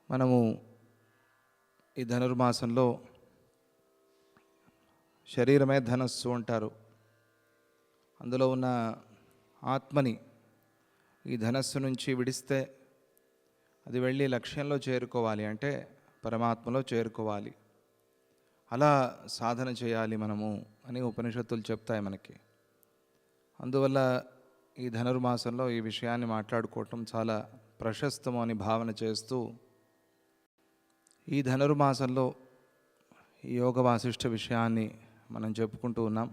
మనము ఈ ధనుర్మాసంలో శరీరమే ధనస్సు అంటారు. అందులో ఉన్న ఆత్మని ఈ ధనస్సు నుంచి విడిస్తే అది వెళ్ళి లక్ష్యంలో చేరుకోవాలి, అంటే పరమాత్మలో చేరుకోవాలి. అలా సాధన చేయాలి మనము అని ఉపనిషత్తులు చెప్తాయి మనకి. అందువల్ల ఈ ధనుర్మాసంలో ఈ విషయాన్ని మాట్లాడుకోవటం చాలా ప్రశస్తము అని భావన చేస్తూ ఈ ధనుర్మాసంలో ఈ యోగ వాసిష్ఠ విషయాన్ని మనం చెప్పుకుంటూ ఉన్నాం.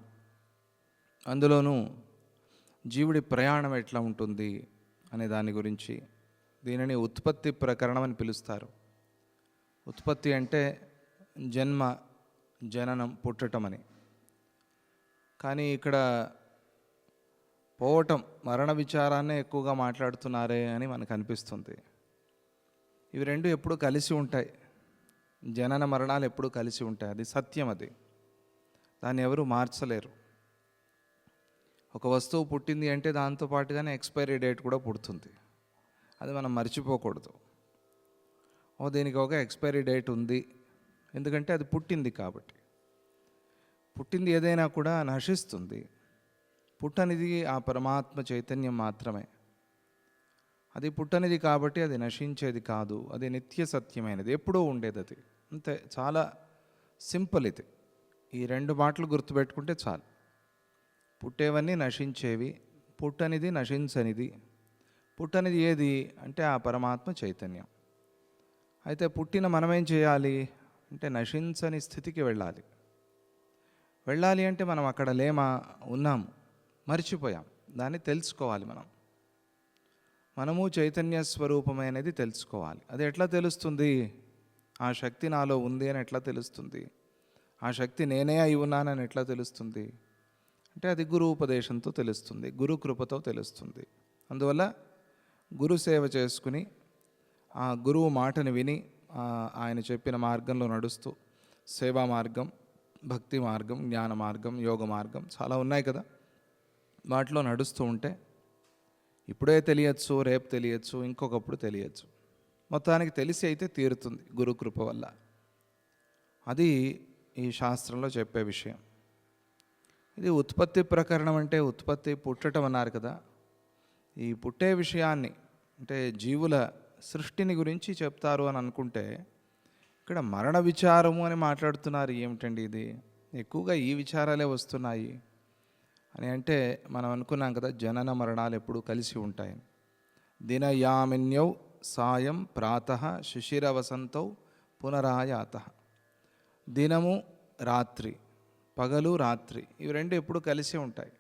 అందులోనూ జీవుడి ప్రయాణం ఎట్లా ఉంటుంది అనే దాని గురించి. దీనిని ఉత్పత్తి ప్రకరణం అని పిలుస్తారు. ఉత్పత్తి అంటే జన్మ, జననం, పుట్టటం అని. కానీ ఇక్కడ పోవటం, మరణ విచారాన్నే ఎక్కువగా మాట్లాడుతున్నారే అని మనకు అనిపిస్తుంది. ఇవి రెండు ఎప్పుడు కలిసి ఉంటాయి. జనన మరణాలు ఎప్పుడు కలిసి ఉంటాయి. అది సత్యం. అది దాన్ని ఎవరు మార్చలేరు. ఒక వస్తువు పుట్టింది అంటే దాంతో పాటుగానే ఎక్స్పైరీ డేట్ కూడా పుడుతుంది. అది మనం మర్చిపోకూడదు. దీనికి ఒక ఎక్స్పైరీ డేట్ ఉంది, ఎందుకంటే అది పుట్టింది కాబట్టి. పుట్టింది ఏదైనా కూడా నశిస్తుంది. పుట్టనిది ఆ పరమాత్మ చైతన్యం మాత్రమే. అది పుట్టనిది కాబట్టి అది నశించేది కాదు. అది నిత్య సత్యమైనది, ఎప్పుడూ ఉండేది. అది అంతే. చాలా సింపుల్ ఇది. ఈ రెండు మాటలు గుర్తుపెట్టుకుంటే చాలు. పుట్టేవన్నీ నశించేవి, పుట్టనిది నశించనిది. పుట్టనిది ఏది అంటే ఆ పరమాత్మ చైతన్యం. అయితే పుట్టిన మనమేం చేయాలి అంటే నశించని స్థితికి వెళ్ళాలి. వెళ్ళాలి అంటే మనం అక్కడ లేమా, ఉన్నాము, మర్చిపోయాం. దాన్ని తెలుసుకోవాలి. మనము చైతన్య స్వరూపమైనది తెలుసుకోవాలి. అది ఎట్లా తెలుస్తుంది? ఆ శక్తి నాలో ఉంది అని ఎట్లా తెలుస్తుంది? ఆ శక్తి నేనే అయి ఉన్నానని ఎట్లా తెలుస్తుంది అంటే అది గురు ఉపదేశంతో తెలుస్తుంది, గురు కృపతో తెలుస్తుంది. అందువల్ల గురు సేవ చేసుకుని ఆ గురువు మాటని విని ఆయన చెప్పిన మార్గంలో నడుస్తూ, సేవా మార్గం, భక్తి మార్గం, జ్ఞాన మార్గం, యోగ మార్గం చాలా ఉన్నాయి కదా, వాటిలో నడుస్తూ ఉంటే ఇప్పుడే తెలియచ్చు, రేపు తెలియచ్చు, ఇంకొకప్పుడు తెలియచ్చు. మొత్తానికి తెలిసి అయితే తీరుతుంది గురుకృప వల్ల. అది ఈ శాస్త్రంలో చెప్పే విషయం. ఇది ఉత్పత్తి ప్రకరణం. అంటే ఉత్పత్తి, పుట్టడం అన్నారు కదా. ఈ పుట్టే విషయాన్ని అంటే జీవుల సృష్టిని గురించి చెప్తారు అని అనుకుంటే ఇక్కడ మరణ విచారము అని మాట్లాడుతున్నారు. ఏమిటండి ఇది? ఎక్కువగా ఈ విచారాలే వస్తున్నాయి అని అంటే మనం అనుకున్నాం కదా, జనన మరణాలు ఎప్పుడు కలిసి ఉంటాయని. దినయామిన్యౌ సాయం ప్రాతః శిశిర వసంతౌ పునరాయాత. దినము రాత్రి, పగలు రాత్రి, ఇవి రెండు ఎప్పుడు కలిసి ఉంటాయి.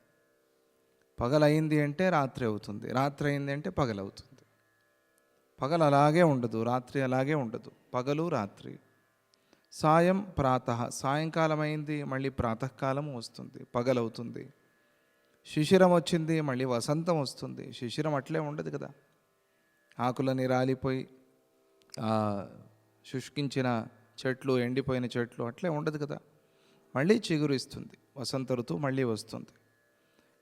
పగలైంది అంటే రాత్రి అవుతుంది, రాత్రి అయింది అంటే పగలవుతుంది. పగలు అలాగే ఉండదు, రాత్రి అలాగే ఉండదు. పగలు రాత్రి. సాయం ప్రాతః, సాయంకాలం అయింది మళ్ళీ ప్రాతకాలం వస్తుంది, పగలవుతుంది. శిశిరం వచ్చింది, మళ్ళీ వసంతం వస్తుంది. శిశిరం అట్లే ఉండదు కదా, ఆకులని రాలిపోయి శుష్కించిన చెట్లు, ఎండిపోయిన చెట్లు అట్లే ఉండదు కదా. మళ్ళీ చిగురిస్తుంది, వసంత ఋతువు మళ్ళీ వస్తుంది.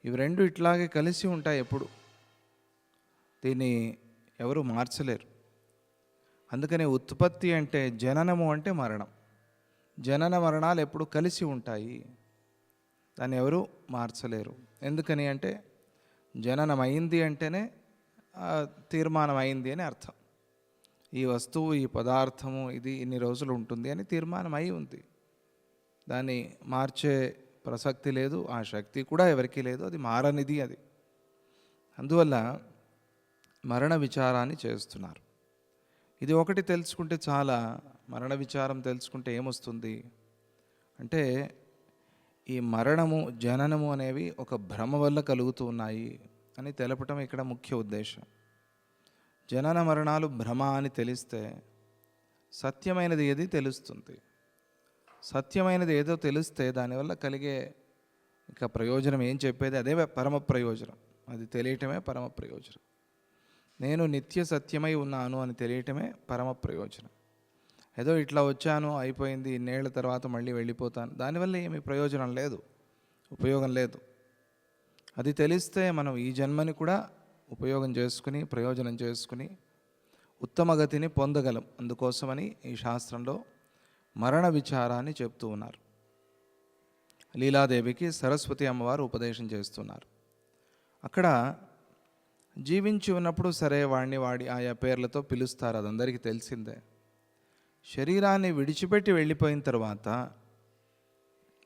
ఇవి రెండు ఇట్లాగే కలిసి ఉంటాయి ఎప్పుడు. దీన్ని ఎవరు మార్చలేరు. అందుకనే ఉత్పత్తి అంటే జననము అంటే మరణం. జనన మరణాలు ఎప్పుడు కలిసి ఉంటాయి, దాన్ని ఎవరు మార్చలేరు. ఎందుకని అంటే జననం అయింది అంటేనే తీర్మానం అయింది అని అర్థం. ఈ వస్తువు, ఈ పదార్థము ఇది ఇన్ని రోజులు ఉంటుంది అని తీర్మానం అయి ఉంది. దాన్ని మార్చే ప్రసక్తి లేదు, ఆ శక్తి కూడా ఎవరికీ లేదు. అది మారనిది అది. అందువల్ల మరణ విచారాన్ని చేస్తున్నారు. ఇది ఒకటి తెలుసుకుంటే చాలా. మరణ విచారం తెలుసుకుంటే ఏమొస్తుంది అంటే ఈ మరణము, జననము అనేవి ఒక భ్రమ వల్ల కలుగుతూ ఉన్నాయి అని తెలపటం ఇక్కడ ముఖ్య ఉద్దేశం. జనన మరణాలు భ్రమ అని తెలిస్తే సత్యమైనది ఏది తెలుస్తుంది. సత్యమైనది ఏదో తెలిస్తే దానివల్ల కలిగే ఇక ప్రయోజనం ఏం చెప్పేది, అదే పరమ ప్రయోజనం. అది తెలియటమే పరమ ప్రయోజనం. నేను నిత్య సత్యమై ఉన్నాను అని తెలియటమే పరమ ప్రయోజనం. ఏదో ఇట్లా వచ్చాను, అయిపోయింది, ఇన్నేళ్ల తర్వాత మళ్ళీ వెళ్ళిపోతాను, దానివల్ల ఏమీ ప్రయోజనం లేదు, ఉపయోగం లేదు. అది తెలిస్తే మనం ఈ జన్మని కూడా ఉపయోగం చేసుకుని, ప్రయోజనం చేసుకుని ఉత్తమ గతిని పొందగలం. అందుకోసమని ఈ శాస్త్రంలో మరణ విచారాన్ని చెప్తూ ఉన్నారు. లీలాదేవికి సరస్వతి అమ్మవారు ఉపదేశం చేస్తున్నారు. అక్కడ జీవించి ఉన్నప్పుడు సరే వాడిని వాడి ఆయా పేర్లతో పిలుస్తారు, అదందరికీ తెలిసిందే. శరీరాన్ని విడిచిపెట్టి వెళ్ళిపోయిన తర్వాత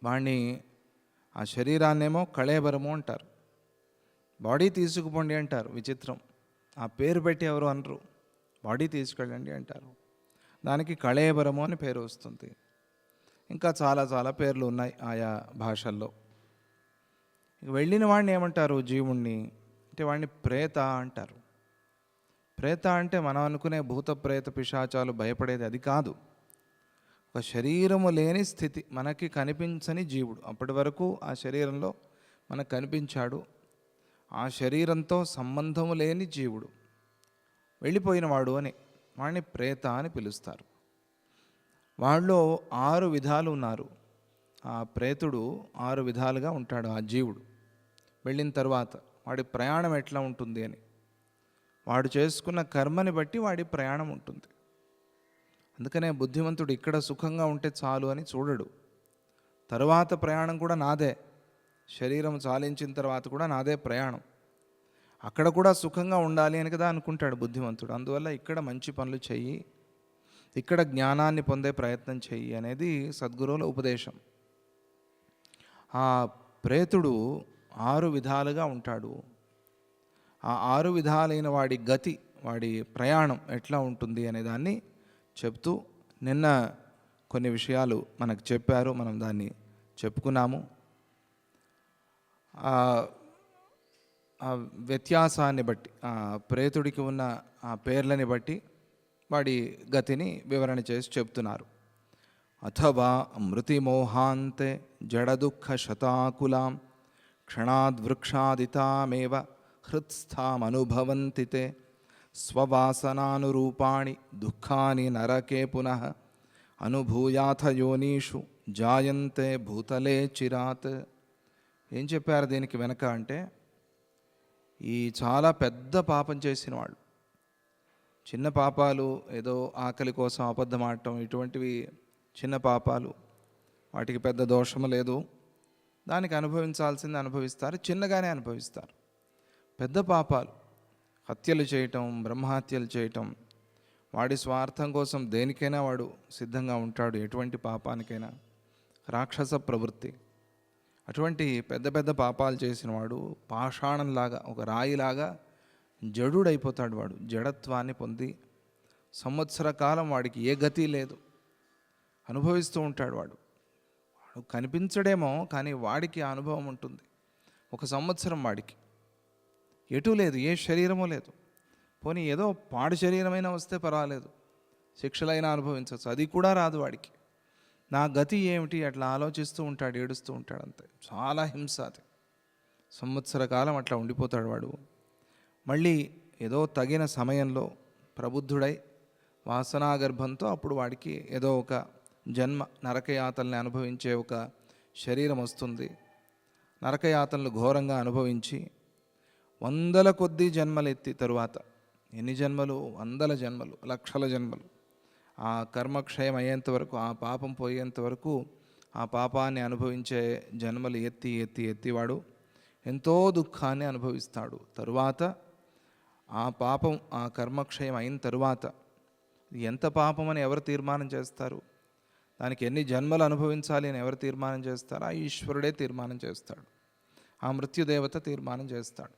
వాడిని, ఆ శరీరాన్నేమో కళేబరము అంటారు, బాడీ తీసుకుపోండి అంటారు. విచిత్రం, ఆ పేరు పెట్టి ఎవరు అనరు, బాడీ తీసుకెళ్ళండి అంటారు. దానికి కళేబరము అని పేరు వస్తుంది. ఇంకా చాలా చాలా పేర్లు ఉన్నాయి ఆయా భాషల్లో. వెళ్ళిన వాడిని ఏమంటారు? జీవుణ్ణి అంటే వాడిని ప్రేత అంటారు. ప్రేత అంటే మనం అనుకునే భూత ప్రేత పిశాచాలు భయపడేది అది కాదు. ఒక శరీరము లేని స్థితి, మనకి కనిపించని జీవుడు. అప్పటి వరకు ఆ శరీరంలో మనకు కనిపించాడు, ఆ శరీరంతో సంబంధము లేని జీవుడు, వెళ్ళిపోయినవాడు అని వాడిని ప్రేత అని పిలుస్తారు. వాళ్ళలో 6 విధాలు ఉన్నారు. ఆ ప్రేతుడు 6 విధాలుగా ఉంటాడు. ఆ జీవుడు వెళ్ళిన తర్వాత వాడి ప్రయాణం ఎట్లా ఉంటుంది అని, వాడు చేసుకున్న కర్మని బట్టి వాడి ప్రయాణం ఉంటుంది. అందుకనే బుద్ధిమంతుడు ఇక్కడ సుఖంగా ఉంటే చాలు అని చూడడు. తరువాత ప్రయాణం కూడా నాదే, శరీరం చాలించిన తర్వాత కూడా నాదే ప్రయాణం, అక్కడ కూడా సుఖంగా ఉండాలి అని కదా అనుకుంటాడు బుద్ధిమంతుడు. అందువల్ల ఇక్కడ మంచి పనులు చెయ్యి, ఇక్కడ జ్ఞానాన్ని పొందే ప్రయత్నం చెయ్యి అనేది సద్గురువుల ఉపదేశం. ఆ ప్రేతుడు 6 విధాలుగా ఉంటాడు. ఆ 6 విధాలైన వాడి గతి, వాడి ప్రయాణం ఎట్లా ఉంటుంది అనే దాన్ని చెప్తూ నిన్న కొన్ని విషయాలు మనకు చెప్పారు, మనం దాన్ని చెప్పుకున్నాము. ఆ వ్యత్యాసాన్ని బట్టి, ఆ ప్రేతుడికి ఉన్న ఆ పేర్లని బట్టి వాడి గతిని వివరణ చేసి చెప్తున్నారు. అథవా మృతిమోహాంతే జడదుఃఖ శతాకులాం క్షణాద్వృక్షాదితామేవ హృత్స్థామనుభవంతి తే స్వవాసనానురూపాణి దుఃఖాని నరకే పునః అనుభూయాథ యోనీషు జాయంతే భూతలే చిరాత్. ఏం చెప్పారు దీనికి వెనక అంటే, ఈ చాలా పెద్ద పాపం చేసిన వాళ్ళు, చిన్న పాపాలు ఏదో ఆకలి కోసం అబద్ధం ఆడటం, ఇటువంటివి చిన్న పాపాలు, వాటికి పెద్ద దోషము లేదు, దానికి అనుభవించాల్సింది అనుభవిస్తారు, చిన్నగానే అనుభవిస్తారు. పెద్ద పాపాలు, హత్యలు చేయటం, బ్రహ్మహత్యలు చేయటం, వాడి స్వార్థం కోసం దేనికైనా వాడు సిద్ధంగా ఉంటాడు, ఎటువంటి పాపానికైనా, రాక్షస ప్రవృత్తి. అటువంటి పెద్ద పెద్ద పాపాలు చేసిన వాడు పాషాణంలాగా, ఒక రాయిలాగా జడుడైపోతాడు. వాడు జడత్వాన్ని పొంది సంవత్సర కాలం వాడికి ఏ గతి లేదు, అనుభవిస్తూ ఉంటాడు. వాడు కనిపించడేమో కానీ వాడికి ఆ అనుభవం ఉంటుంది. 1 సంవత్సరం వాడికి ఎటూ లేదు, ఏ శరీరమూ లేదు. పోనీ ఏదో పాడు శరీరమైనా వస్తే పర్వాలేదు, శిక్షలైనా అనుభవించవచ్చు, అది కూడా రాదు వాడికి. నా గతి ఏమిటి అట్లా ఆలోచిస్తూ ఉంటాడు, ఏడుస్తూ ఉంటాడు, అంతే. చాలా హింస అది. సంవత్సర కాలం అట్లా ఉండిపోతాడు వాడు. మళ్ళీ ఏదో తగిన సమయంలో ప్రబుద్ధుడై వాసనాగర్భంతో అప్పుడు వాడికి ఏదో ఒక జన్మ, నరకయాతనని అనుభవించే ఒక శరీరం వస్తుంది. నరకయాతనలు ఘోరంగా అనుభవించి 100ల కొద్దీ జన్మలు ఎత్తి తరువాత, ఎన్ని జన్మలు, 100ల జన్మలు, లక్షల జన్మలు, ఆ కర్మక్షయం అయ్యేంత వరకు, ఆ పాపం పోయేంత వరకు ఆ పాపాన్ని అనుభవించే జన్మలు ఎత్తి ఎత్తి ఎత్తి వాడు ఎంతో దుఃఖాన్ని అనుభవిస్తాడు. తరువాత ఆ పాపం, ఆ కర్మక్షయం అయిన తరువాత ఎంత పాపం అని ఎవరు తీర్మానం చేస్తారు? దానికి ఎన్ని జన్మలు అనుభవించాలి అని ఎవరు తీర్మానం చేస్తారు? ఆ ఈశ్వరుడే తీర్మానం చేస్తాడు, ఆ మృత్యుదేవత తీర్మానం చేస్తాడు.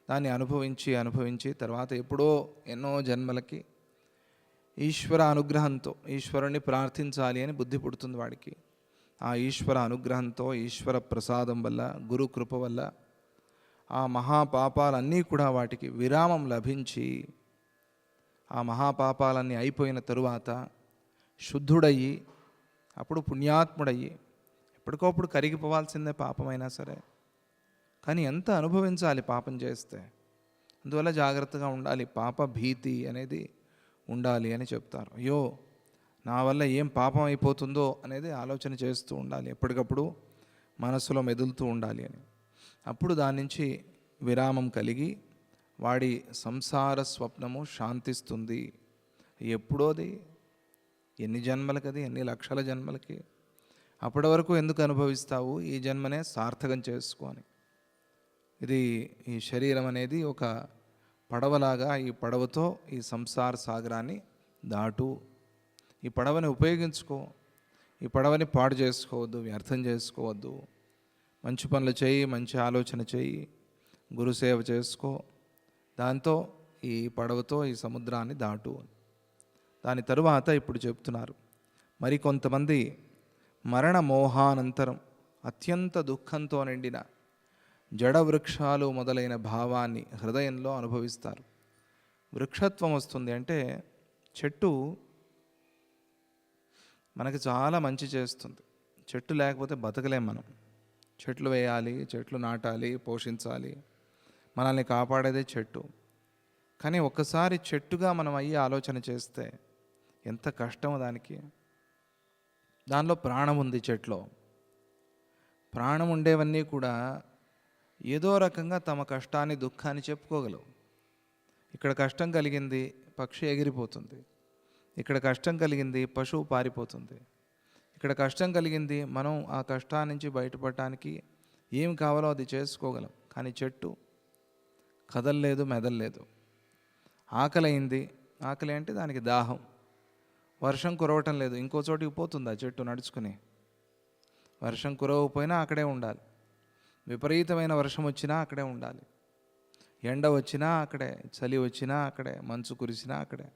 దాన్ని అనుభవించి అనుభవించి తర్వాత ఎప్పుడో ఎన్నో జన్మలకి ఈశ్వర అనుగ్రహంతో, ఈశ్వరుణ్ణి ప్రార్థించాలి అని బుద్ధి పుడుతుంది వాడికి. ఆ ఈశ్వర అనుగ్రహంతో, ఈశ్వర ప్రసాదం వల్ల, గురు కృప వల్ల ఆ మహాపాపాలన్నీ కూడా వాటికి విరామం లభించి, ఆ మహాపాపాలన్నీ అయిపోయిన తరువాత శుద్ధుడయ్యి, అప్పుడు పుణ్యాత్ముడయ్యి, ఎప్పటికోప్పుడు కరిగిపోవాల్సిందే పాపమైనా సరే, కానీ ఎంత అనుభవించాలి పాపం చేస్తే. అందువల్ల జాగ్రత్తగా ఉండాలి, పాప భీతి అనేది ఉండాలి అని చెప్తారు. అయ్యో నా వల్ల ఏం పాపం అయిపోతుందో అనేది ఆలోచన చేస్తూ ఉండాలి, ఎప్పటికప్పుడు మనసులో మెదులుతూ ఉండాలి అని. అప్పుడు దాని నుంచి విరామం కలిగి వాడి సంసార స్వప్నము శాంతిస్తుంది ఎప్పుడోది, ఎన్ని జన్మలకి, అది ఎన్ని లక్షల జన్మలకి. అప్పటి వరకు ఎందుకు అనుభవిస్తావు? ఈ జన్మనే సార్థకం చేసుకొని. ఇది ఈ శరీరం అనేది ఒక పడవలాగా, ఈ పడవతో ఈ సంసార సాగరాన్ని దాటు. ఈ పడవని ఉపయోగించుకో. ఈ పడవని పాడు చేసుకోవద్దు, వ్యర్థం చేసుకోవద్దు. మంచి పనులు చేయి, మంచి ఆలోచన చేయి, గురుసేవ చేసుకో. దాంతో ఈ పడవతో ఈ సముద్రాన్ని దాటు. దాని తరువాత ఇప్పుడు చెప్తున్నారు, మరి కొంతమంది మరణ మోహానంతరం అత్యంత దుఃఖంతో నిండిన జడ వృక్షాలు మొదలైన భావాన్ని హృదయంలో అనుభవిస్తారు. వృక్షత్వం వస్తుంది అంటే చెట్టు మనకి చాలా మంచి చేస్తుంది. చెట్టు లేకపోతే బతకలేం మనం. చెట్లు వేయాలి, చెట్లు నాటాలి, పోషించాలి, మనల్ని కాపాడేదే చెట్టు. కానీ ఒక్కసారి చెట్టుగా మనం అయ్యి ఆలోచన చేస్తే ఎంత కష్టమో దానికి. దానిలో ప్రాణం ఉంది. చెట్లో ప్రాణం ఉండేవన్నీ కూడా ఏదో రకంగా తమ కష్టాన్ని, దుఃఖాన్ని చెప్పుకోగలవు. ఇక్కడ కష్టం కలిగింది, పక్షి ఎగిరిపోతుంది. ఇక్కడ కష్టం కలిగింది, పశువు పారిపోతుంది. ఇక్కడ కష్టం కలిగింది, మనం ఆ కష్టాన్ని నుంచి బయటపడటానికి ఏం కావాలో అది చేసుకోగలం. కానీ చెట్టు కదలలేదు, మెదలలేదు. ఆకలి అయింది, ఆకలి అంటే దానికి దాహం. వర్షం కురవటం లేదు, ఇంకో చోటికి పోతుంది ఆ చెట్టు నడుచుకుని. వర్షం కురవకపోయినా అక్కడే ఉండాలి. విపరీతమైన వర్షం వచ్చినా అక్కడే ఉండాలి. ఎండ వచ్చినా అక్కడే, చలి వచ్చినా అక్కడే, మంచు కురిసినా అక్కడే.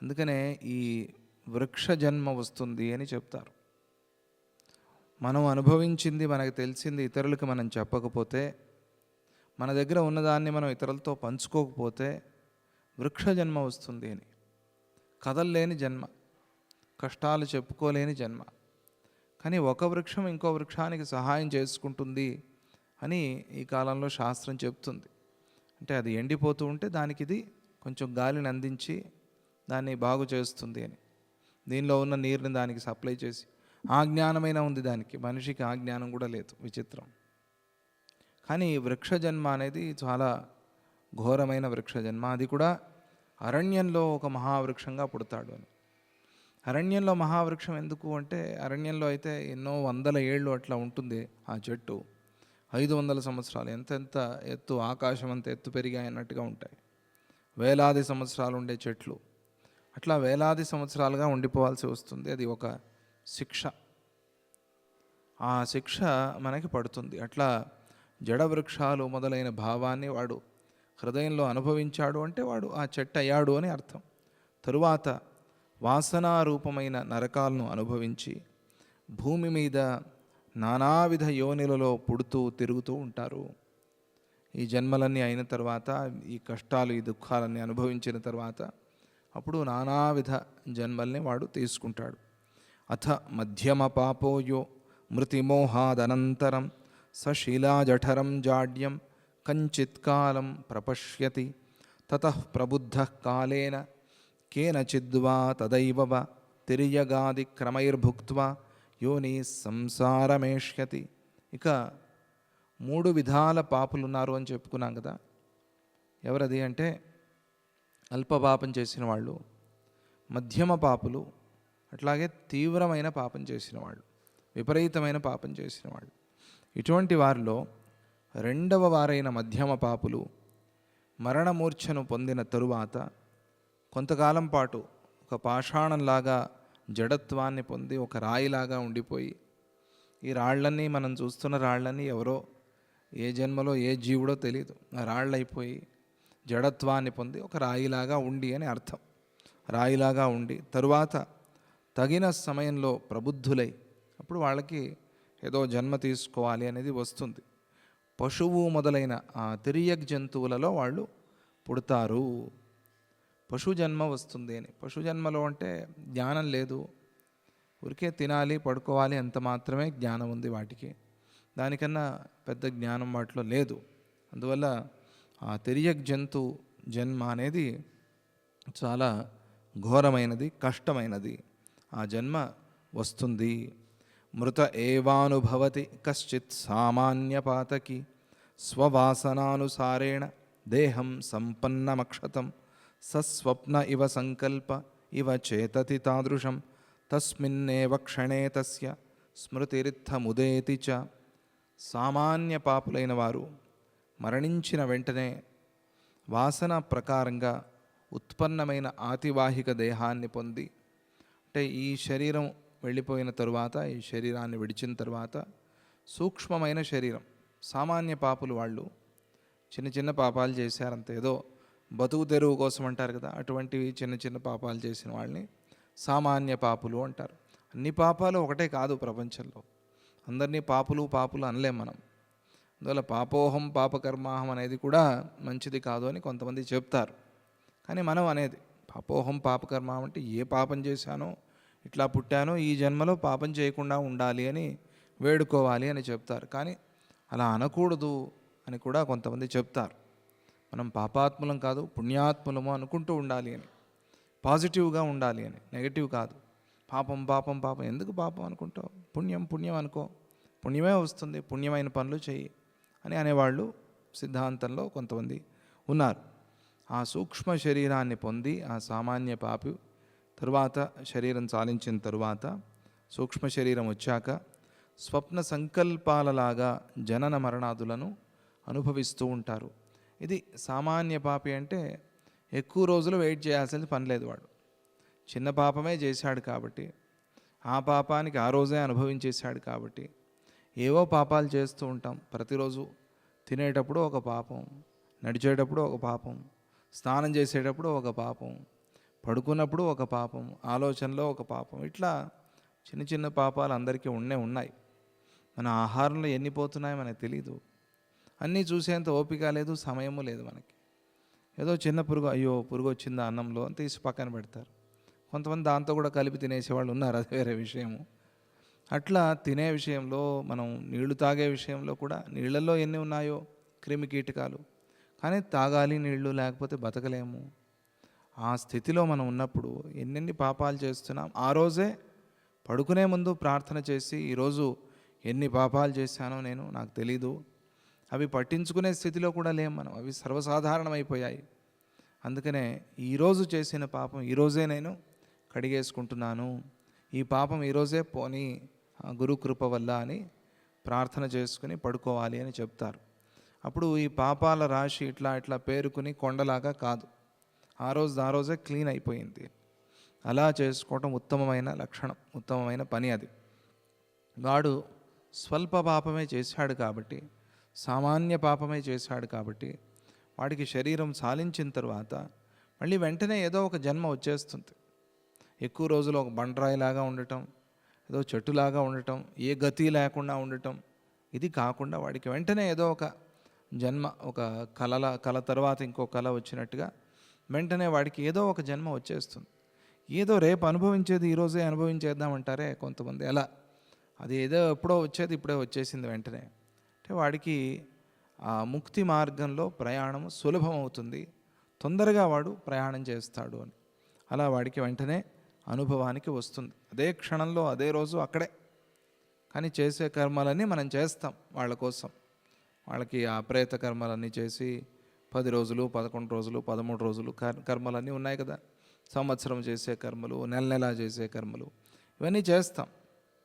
అందుకనే ఈ వృక్ష జన్మ వస్తుంది అని చెప్తారు. మనం అనుభవించింది, మనకు తెలిసింది ఇతరులకు మనం చెప్పకపోతే, మన దగ్గర ఉన్నదాన్ని మనం ఇతరులతో పంచుకోకపోతే వృక్ష జన్మ వస్తుంది అని. కదల్లేని జన్మ, కష్టాలు చెప్పుకోలేని జన్మ. కానీ ఒక వృక్షం ఇంకో వృక్షానికి సహాయం చేసుకుంటుంది అని ఈ కాలంలో శాస్త్రం చెప్తుంది. అంటే అది ఎండిపోతూ ఉంటే దానికి ఇది కొంచెం గాలిని అందించి దాన్ని బాగు చేస్తుంది అని. దీనిలో ఉన్న నీరుని దానికి సప్లై చేసి, ఆ జ్ఞానమైన ఉంది దానికి. మనిషికి ఆ జ్ఞానం కూడా లేదు, విచిత్రం. కానీ వృక్ష జన్మ అనేది చాలా ఘోరమైన వృక్ష జన్మ. అది కూడా అరణ్యంలో ఒక మహావృక్షంగా పుడతాడు అని. అరణ్యంలో మహావృక్షం ఎందుకు అంటే, అరణ్యంలో అయితే ఎన్నో వందల ఏళ్ళు అట్లా ఉంటుంది ఆ చెట్టు. 500 సంవత్సరాలు, ఎంతెంత ఎత్తు, ఆకాశం అంత ఎత్తు పెరిగాయి అన్నట్టుగా ఉంటాయి. వేలాది సంవత్సరాలు ఉండే చెట్లు అట్లా వేలాది సంవత్సరాలుగా ఉండిపోవాల్సి వస్తుంది. అది ఒక శిక్ష. ఆ శిక్ష మనకి పడుతుంది. అట్లా జడ వృక్షాలు మొదలైన భావాన్ని వాడు హృదయంలో అనుభవించాడు అంటే వాడు ఆ చెట్టు అయ్యాడు అని అర్థం. తరువాత వాసనారూపమైన నరకాలను అనుభవించి భూమి మీద నానావిధ యోనిలలో పుడుతూ తిరుగుతూ ఉంటారు. ఈ జన్మలన్నీ అయిన తర్వాత, ఈ కష్టాలు, ఈ దుఃఖాలన్నీ అనుభవించిన తర్వాత అప్పుడు నానావిధ జన్మల్ని వాడు తీసుకుంటాడు. అథ మధ్యమ పాపోయో మృతిమోహాదనంతరం సశీలాజఠరం జాడ్యం కంచిత్కాలం ప్రపశ్యతి తతః ప్రబుద్ధః కాలేన కేనచిద్వా తదైవ తిర్యగాది క్రమైర్భుక్త్వా యోని సంసారమేష్యతి. ఇక 3 విధాల పాపులు ఉన్నారు అని చెప్పుకున్నాం కదా. ఎవరది అంటే అల్ప పాపం చేసిన వాళ్ళు, మధ్యమ పాపులు, అట్లాగే తీవ్రమైన పాపం చేసిన వాళ్ళు, విపరీతమైన పాపం చేసిన వాళ్ళు. ఇటువంటి వారిలో 2వ వారైన మధ్యమ పాపులు మరణమూర్ఛను పొందిన తరువాత కొంతకాలం పాటు ఒక పాషాణంలాగా జడత్వాన్ని పొంది ఒక రాయిలాగా ఉండిపోయి, ఈ రాళ్ళన్నీ, మనం చూస్తున్న రాళ్ళన్నీ ఎవరో ఏ జన్మలో ఏ జీవుడో తెలియదు, ఆ రాళ్ళైపోయి జడత్వాన్ని పొంది ఒక రాయిలాగా ఉండి అని అర్థం. రాయిలాగా ఉండి తరువాత తగిన సమయంలో ప్రబుద్ధులై, అప్పుడు వాళ్ళకి ఏదో జన్మ తీసుకోవాలి అనేది వస్తుంది. పశువు మొదలైన ఆ తిరియక్ జంతువులలో వాళ్ళు పుడతారు. పశు జన్మ వస్తుంది అని. పశు జన్మలో అంటే జ్ఞానం లేదు, ఊరికే తినాలి, పడుకోవాలి, అంత మాత్రమే జ్ఞానం ఉంది వాటికి. దానికన్నా పెద్ద జ్ఞానం వాటిలో లేదు. అందువల్ల ఆ తిరియక్ జంతు జన్మ అనేది చాలా ఘోరమైనది, కష్టమైనది. ఆ జన్మ వస్తుంది. మృత ఏవానుభవతి కశ్చిత్ సామాన్యపాతకి స్వవాసనానుసారేణ దేహం సంపన్నమక్షతం సస్వప్న ఇవ సంకల్ప ఇవ చేతతి తాదృశం తస్మిన్నేవ క్షణే తస్య స్మృతిరిత్తముదేతి చ. సామాన్య పాపులైన వారు మరణించిన వెంటనే వాసన ప్రకారంగా ఉత్పన్నమైన ఆతివాహిక దేహాన్ని పొంది, అంటే ఈ శరీరం వెళ్ళిపోయిన తరువాత, ఈ శరీరాన్ని విడిచిన తరువాత సూక్ష్మమైన శరీరం, సామాన్య పాపులు వాళ్ళు చిన్న చిన్న పాపాలు చేశారంత, ఏదో బతుకు తెరువు కోసం అంటారు కదా, అటువంటివి చిన్న చిన్న పాపాలు చేసిన వాళ్ళని సామాన్య పాపులు అంటారు. అన్ని పాపాలు ఒకటే కాదు ప్రపంచంలో, అందరినీ పాపులు పాపులు అనలేం మనం. అందువల్ల పాపోహం పాపకర్మాహం అనేది కూడా మంచిది కాదు అని కొంతమంది చెప్తారు. కానీ మనం అనేది పాపోహం పాపకర్మాహం అంటే ఏ పాపం చేశానో, ఇట్లా పుట్టానో, ఈ జన్మలో పాపం చేయకుండా ఉండాలి అని వేడుకోవాలి అని చెప్తారు. కానీ అలా అనకూడదు అని కూడా కొంతమంది చెప్తారు. మనం పాపాత్ములం కాదు పుణ్యాత్ములము అనుకుంటూ ఉండాలి అని, పాజిటివ్గా ఉండాలి అని, నెగటివ్ కాదు. పాపం పాపం పాపం ఎందుకు పాపం అనుకుంటావు, పుణ్యం పుణ్యం అనుకో, పుణ్యమే వస్తుంది, పుణ్యమైన పనులు చెయ్యి అని అనేవాళ్ళు సిద్ధాంతంలో కొంతమంది ఉన్నారు. ఆ సూక్ష్మ శరీరాన్ని పొంది ఆ సామాన్య పాపి తరువాత శరీరం చాలించిన తరువాత, సూక్ష్మ శరీరం వచ్చాక స్వప్న సంకల్పాలలాగా జనన మరణాదులను అనుభవిస్తూ ఉంటారు. ఇది సామాన్య పాపి అంటే ఎక్కువ రోజులు వెయిట్ చేయాల్సిన పని లేదు. వాడు చిన్న పాపమే చేశాడు కాబట్టి, ఆ పాపానికి ఆ రోజే అనుభవించేశాడు కాబట్టి ఏవో పాపాలు చేస్తూ ఉంటాం. ప్రతిరోజు తినేటప్పుడు ఒక పాపం, నడిచేటప్పుడు ఒక పాపం, స్నానం చేసేటప్పుడు ఒక పాపం, పడుకున్నప్పుడు ఒక పాపం, ఆలోచనలో ఒక పాపం, ఇట్లా చిన్న చిన్న పాపాలు అందరికీ ఉన్నాయి. మన ఆహారంలో ఎన్ని పోతున్నాయో మనకు తెలీదు. అన్నీ చూసేంత ఓపిక లేదు, సమయము లేదు మనకి. ఏదో చిన్న పురుగు, అయ్యో పురుగు వచ్చిందా అన్నంలో అని తీసి పక్కన పెడతారు. కొంతమంది దాంతో కూడా కలిపి తినేసేవాళ్ళు ఉన్నారు, అది వేరే విషయము. అట్లా తినే విషయంలో, మనం నీళ్లు తాగే విషయంలో కూడా నీళ్ళల్లో ఎన్ని ఉన్నాయో క్రిమి కీటకాలు, కానీ తాగాలి నీళ్లు, లేకపోతే బతకలేము. ఆ స్థితిలో మనం ఉన్నప్పుడు ఎన్నెన్ని పాపాలు చేస్తున్నాం. ఆ రోజే పడుకునే ముందు ప్రార్థన చేసి, ఈరోజు ఎన్ని పాపాలు చేశానో నేను, నాకు తెలీదు, అవి పట్టించుకునే స్థితిలో కూడా లేము మనం, అవి సర్వసాధారణమైపోయాయి. అందుకనే ఈరోజు చేసిన పాపం ఈరోజే నేను కడిగేసుకుంటున్నాను, ఈ పాపం ఈరోజే పోని గురుకృప వల్ల అని ప్రార్థన చేసుకుని పడుకోవాలి అని చెప్తారు. అప్పుడు ఈ పాపాల రాశి ఇట్లా ఇట్లా పేరుకుని కొండలాగా కాదు, ఆ రోజే క్లీన్ అయిపోయింది. అలా చేసుకోవటం ఉత్తమమైన లక్షణం, ఉత్తమమైన పని అది. వాడు స్వల్ప పాపమే చేశాడు కాబట్టి, సామాన్య పాపమే చేశాడు కాబట్టి, వాడికి శరీరం సాలించిన తరువాత మళ్ళీ వెంటనే ఏదో ఒక జన్మ వచ్చేస్తుంది. ఎక్కువ రోజులు ఒక బండరాయిలాగా ఉండటం, ఏదో చెట్టులాగా ఉండటం, ఏ గతి లేకుండా ఉండటం, ఇది కాకుండా వాడికి వెంటనే ఏదో ఒక జన్మ, ఒక కళ తర్వాత ఇంకో కళ వచ్చినట్టుగా వెంటనే వాడికి ఏదో ఒక జన్మ వచ్చేస్తుంది. ఏదో రేపు అనుభవించేది ఈరోజే అనుభవించేద్దామంటారే కొంతమంది, అలా అది ఏదో ఎప్పుడో వచ్చేది ఇప్పుడే వచ్చేసింది వెంటనే. అంటే వాడికి ఆ ముక్తి మార్గంలో ప్రయాణం సులభం అవుతుంది, తొందరగా వాడు ప్రయాణం చేస్తాడు అని. అలా వాడికి వెంటనే అనుభవానికి వస్తుంది, అదే క్షణంలో, అదే రోజు, అక్కడే. కానీ చేసే కర్మలన్నీ మనం చేస్తాం వాళ్ళ కోసం. వాళ్ళకి ఆ ప్రేత కర్మలన్నీ చేసి 10 రోజులు 11 రోజులు 13 రోజులు కర్మలన్నీ ఉన్నాయి కదా, సంవత్సరం చేసే కర్మలు, నెల చేసే కర్మలు, ఇవన్నీ చేస్తాం.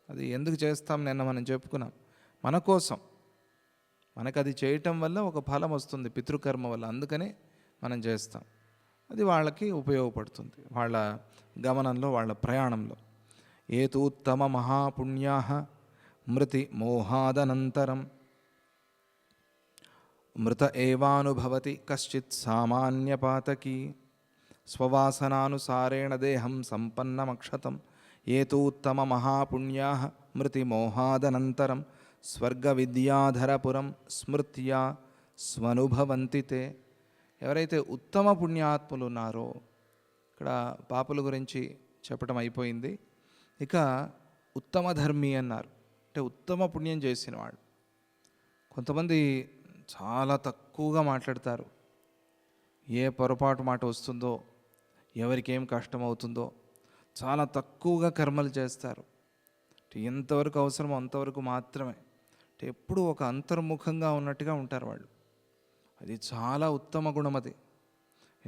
అది ఎందుకు చేస్తాం, నిన్న మనం చెప్పుకున్నాం, మన కోసం. మనకు అది చేయటం వల్ల ఒక ఫలం వస్తుంది పితృకర్మ వల్ల, అందుకనే మనం చేస్తాం. అది వాళ్ళకి ఉపయోగపడుతుంది వాళ్ళ గమనంలో, వాళ్ళ ప్రయాణంలో. ఏతూత్తమ మహాపుణ్యా మృతి మోహాదనంతరం మృత ఏవానుభవతి కశ్చిత్ సామాన్యపాతకీ స్వవాసనానుసారేణ దేహం సంపన్నమక్షతం. ఏతూత్తమ మహాపుణ్యా మృతి మోహాదనంతరం స్వర్గ విద్యాధరపురం స్మృత్యా స్వనుభవంతి తే. ఎవరైతే ఉత్తమ పుణ్యాత్ములు ఉన్నారో, ఇక్కడ పాపుల గురించి చెప్పడం అయిపోయింది. ఇక ఉత్తమ ధర్మి అన్నారు, అంటే ఉత్తమ పుణ్యం చేసిన వాడు. కొంతమంది చాలా తక్కువగా మాట్లాడతారు, ఏ పొరపాటు మాట వస్తుందో, ఎవరికి ఏం కష్టం అవుతుందో చాలా తక్కువగా కర్మలు చేస్తారు. ఎంతవరకు అవసరమో అంతవరకు మాత్రమే, అంటే ఎప్పుడూ ఒక అంతర్ముఖంగా ఉన్నట్టుగా ఉంటారు వాళ్ళు. అది చాలా ఉత్తమ గుణం అది.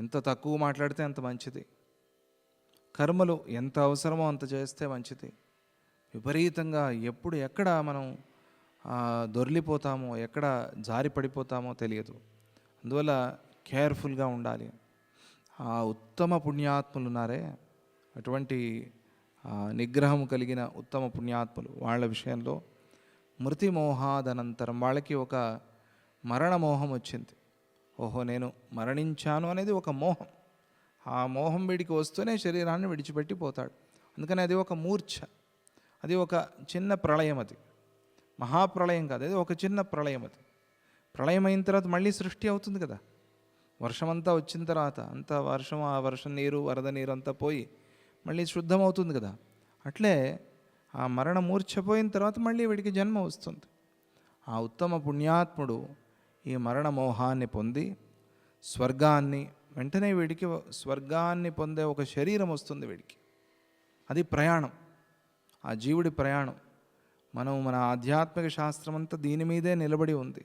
ఎంత తక్కువ మాట్లాడితే అంత మంచిది. కర్మలు ఎంత అవసరమో అంత చేస్తే మంచిది. విపరీతంగా ఎప్పుడు ఎక్కడ మనం దొర్లిపోతామో, ఎక్కడ జారి పడిపోతామో తెలియదు. అందువల్ల కేర్ఫుల్గా ఉండాలి. ఆ ఉత్తమ పుణ్యాత్ములు ఉన్నారే, అటువంటి నిగ్రహం కలిగిన ఉత్తమ పుణ్యాత్ములు, వాళ్ళ విషయంలో మృతి మోహాదనంతరం వాళ్ళకి ఒక మరణ మోహం వచ్చింది. ఓహో, నేను మరణించాను అనేది ఒక మోహం. ఆ మోహం వీడికి వస్తూనే శరీరాన్ని విడిచిపెట్టి పోతాడు. అందుకని అది ఒక మూర్ఛ, అది ఒక చిన్న ప్రళయం. అది మహాప్రళయం కాదు, అది ఒక చిన్న ప్రళయం. అది ప్రళయం అయిన తర్వాత మళ్ళీ సృష్టి అవుతుంది కదా. వర్షమంతా వచ్చిన తర్వాత అంత వర్షం, ఆ వర్షం నీరు, వరద నీరు అంతా పోయి మళ్ళీ శుద్ధమవుతుంది కదా. అట్లే ఆ మరణ మూర్ఛపోయిన తర్వాత మళ్ళీ వీడికి జన్మ వస్తుంది. ఆ ఉత్తమ పుణ్యాత్ముడు ఈ మరణ మోహాన్ని పొంది స్వర్గాన్ని, వెంటనే వీడికి స్వర్గాన్ని పొందే ఒక శరీరం వస్తుంది వీడికి. అది ప్రయాణం, ఆ జీవుడి ప్రయాణం. మన ఆధ్యాత్మిక శాస్త్రం అంతా దీని మీదే నిలబడి ఉంది.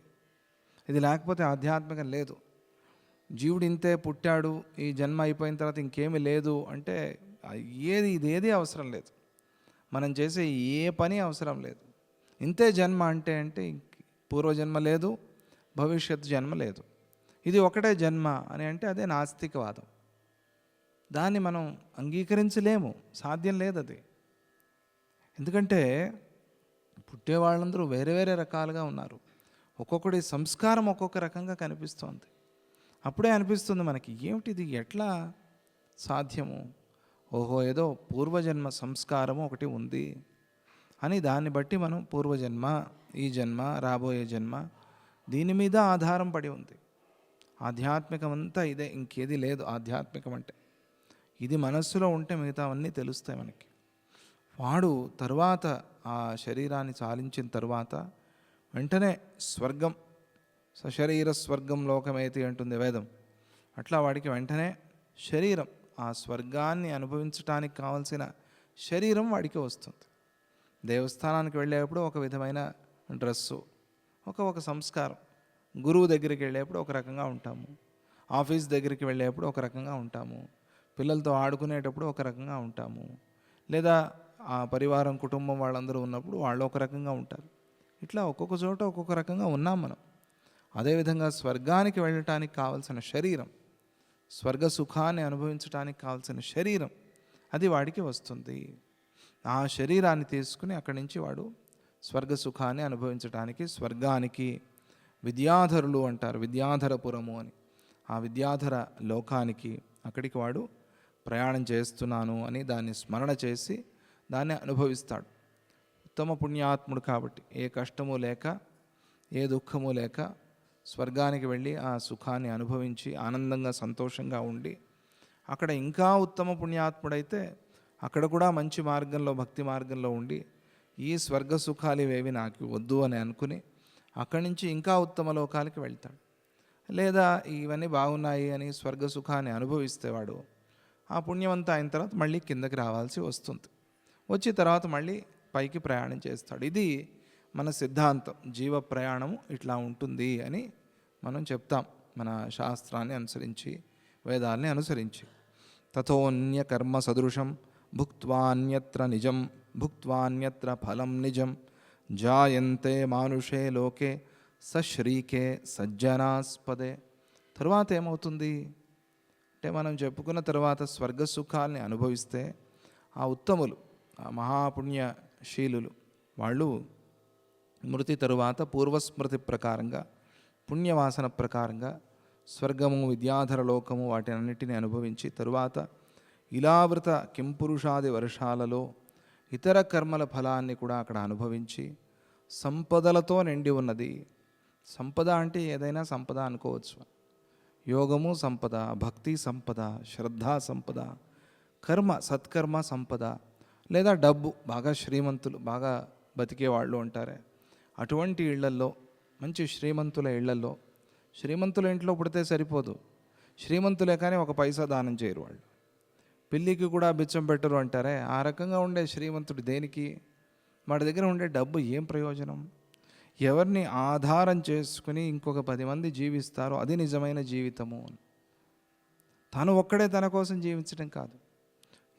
ఇది లేకపోతే ఆధ్యాత్మికం లేదు. జీవుడు ఇంతే పుట్టాడు, ఈ జన్మ అయిపోయిన తర్వాత ఇంకేమీ లేదు అంటే ఇదేది అవసరం లేదు. మనం చేసే ఏ పని అవసరం లేదు. ఇంతే జన్మ అంటే పూర్వజన్మ లేదు, భవిష్యత్ జన్మ లేదు, ఇది ఒకటే జన్మ అని అంటే అదే నాస్తికవాదం. దాన్ని మనం అంగీకరించలేము, సాధ్యం లేదు అది. ఎందుకంటే పుట్టే వాళ్ళందరూ వేరే వేరే రకాలుగా ఉన్నారు. ఒక్కొక్కడి సంస్కారం ఒక్కొక్క రకంగా కనిపిస్తోంది. అప్పుడే అనిపిస్తుంది మనకి, ఏమిటిది ఎట్లా సాధ్యము? ఓహో, ఏదో పూర్వజన్మ సంస్కారము ఒకటి ఉంది అని దాన్ని బట్టి మనం పూర్వజన్మ, ఈ జన్మ, రాబోయే జన్మ, దీని మీద ఆధారం పడి ఉంది. ఆధ్యాత్మికం అంతా ఇదే, ఇంకేది లేదు. ఆధ్యాత్మికం అంటే ఇది మనస్సులో ఉంటే మిగతావన్నీ తెలుస్తాయి మనకి. వాడు తరువాత ఆ శరీరాన్ని చాలించిన తరువాత వెంటనే స్వర్గం, సశరీర స్వర్గం లోకమేతి అంటుంది వేదం. అట్లా వాడికి వెంటనే శరీరం, ఆ స్వర్గాన్ని అనుభవించడానికి కావలసిన శరీరం వాడికి వస్తుంది. దేవస్థానానికి వెళ్ళేప్పుడు ఒక విధమైన డ్రెస్సు, ఒక సంస్కారం. గురువు దగ్గరికి వెళ్ళేప్పుడు ఒక రకంగా ఉంటాము, ఆఫీస్ దగ్గరికి వెళ్ళేప్పుడు ఒక రకంగా ఉంటాము, పిల్లలతో ఆడుకునేటప్పుడు ఒక రకంగా ఉంటాము, లేదా ఆ పరివారం, కుటుంబం వాళ్ళందరూ ఉన్నప్పుడు వాళ్ళు ఒక రకంగా ఉంటారు. ఇట్లా ఒక్కొక్క చోట ఒక్కొక్క రకంగా ఉన్నాం మనం. అదేవిధంగా స్వర్గానికి వెళ్ళటానికి కావలసిన శరీరం, స్వర్గ సుఖాన్ని అనుభవించడానికి కావలసిన శరీరం, అది వాడికి వస్తుంది. ఆ శరీరాన్ని తీసుకుని అక్కడి నుంచి వాడు స్వర్గ సుఖాన్ని అనుభవించడానికి స్వర్గానికి, విద్యాధరులు అంటారు, విద్యాధరపురము అని, ఆ విద్యాధర లోకానికి, అక్కడికి వాడు ప్రయాణం చేస్తున్నాను అని దాన్ని స్మరణ చేసి దాన్ని అనుభవిస్తాడు. ఉత్తమ పుణ్యాత్ముడు కాబట్టి ఏ కష్టము లేక, ఏ దుఃఖము లేక స్వర్గానికి వెళ్ళి ఆ సుఖాన్ని అనుభవించి ఆనందంగా, సంతోషంగా ఉండి, అక్కడ ఇంకా ఉత్తమ పుణ్యాత్ముడైతే అక్కడ కూడా మంచి మార్గంలో, భక్తి మార్గంలో ఉండి ఈ స్వర్గ సుఖాలు ఇవేవి నాకు వద్దు అని అనుకుని అక్కడి నుంచి ఇంకా ఉత్తమ లోకాలకి వెళ్తాడు. లేదా ఇవన్నీ బాగున్నాయి అని స్వర్గ సుఖాన్ని అనుభవిస్తే వాడు ఆ పుణ్యమంతా అయిన తర్వాత మళ్ళీ కిందకి రావాల్సి వస్తుంది. వచ్చి తర్వాత మళ్ళీ పైకి ప్రయాణం చేస్తాడు. ఇది మన సిద్ధాంతం. జీవ ప్రయాణము ఇట్లా ఉంటుంది అని మనం చెప్తాం, మన శాస్త్రాన్ని అనుసరించి, వేదాల్ని అనుసరించి. తథోన్య కర్మ సదృశం భుక్త్వాన్యత్ర నిజం భుక్త్వాన్యత్ర ఫలం నిజం జాయంతే మానుషే లోకే సశ్రీకే సజ్జనాస్పదే. తరువాత ఏమవుతుంది అంటే, మనం చెప్పుకున్న తర్వాత స్వర్గ సుఖాల్ని అనుభవిస్తే ఆ ఉత్తములు, ఆ మహాపుణ్యశీలులు వాళ్ళు మృతి తరువాత పూర్వస్మృతి ప్రకారంగా, పుణ్యవాసన ప్రకారంగా స్వర్గము, విద్యాధర లోకము వాటినన్నిటిని అనుభవించి తరువాత ఇలావృత కింపురుషాది వర్షాలలో ఇతర కర్మల ఫలాన్ని కూడా అక్కడ అనుభవించి సంపదలతో నిండి ఉన్నది. సంపద అంటే ఏదైనా సంపద అనుకోవచ్చు. యోగము సంపద, భక్తి సంపద, శ్రద్ధా సంపద, కర్మ సత్కర్మ సంపద, లేదా డబ్బు, బాగా శ్రీమంతులు, బాగా బతికేవాళ్ళు అంటారే అటువంటి ఇళ్లల్లో, మంచి శ్రీమంతుల ఇళ్లల్లో, శ్రీమంతుల ఇంట్లో పుడితే సరిపోదు, శ్రీమంతులే కానీ ఒక పైసా దానం చేయరు వాళ్ళు. పిల్లికి కూడా బిచ్చం పెట్టరు అంటారే, ఆ రకంగా ఉండే శ్రీమంతుడు దేనికి? వాడి దగ్గర ఉండే డబ్బు ఏం ప్రయోజనం? ఎవరిని ఆధారం చేసుకుని ఇంకొక 10 మంది జీవిస్తారో అది నిజమైన జీవితము. తను ఒక్కడే తన కోసం జీవించడం కాదు,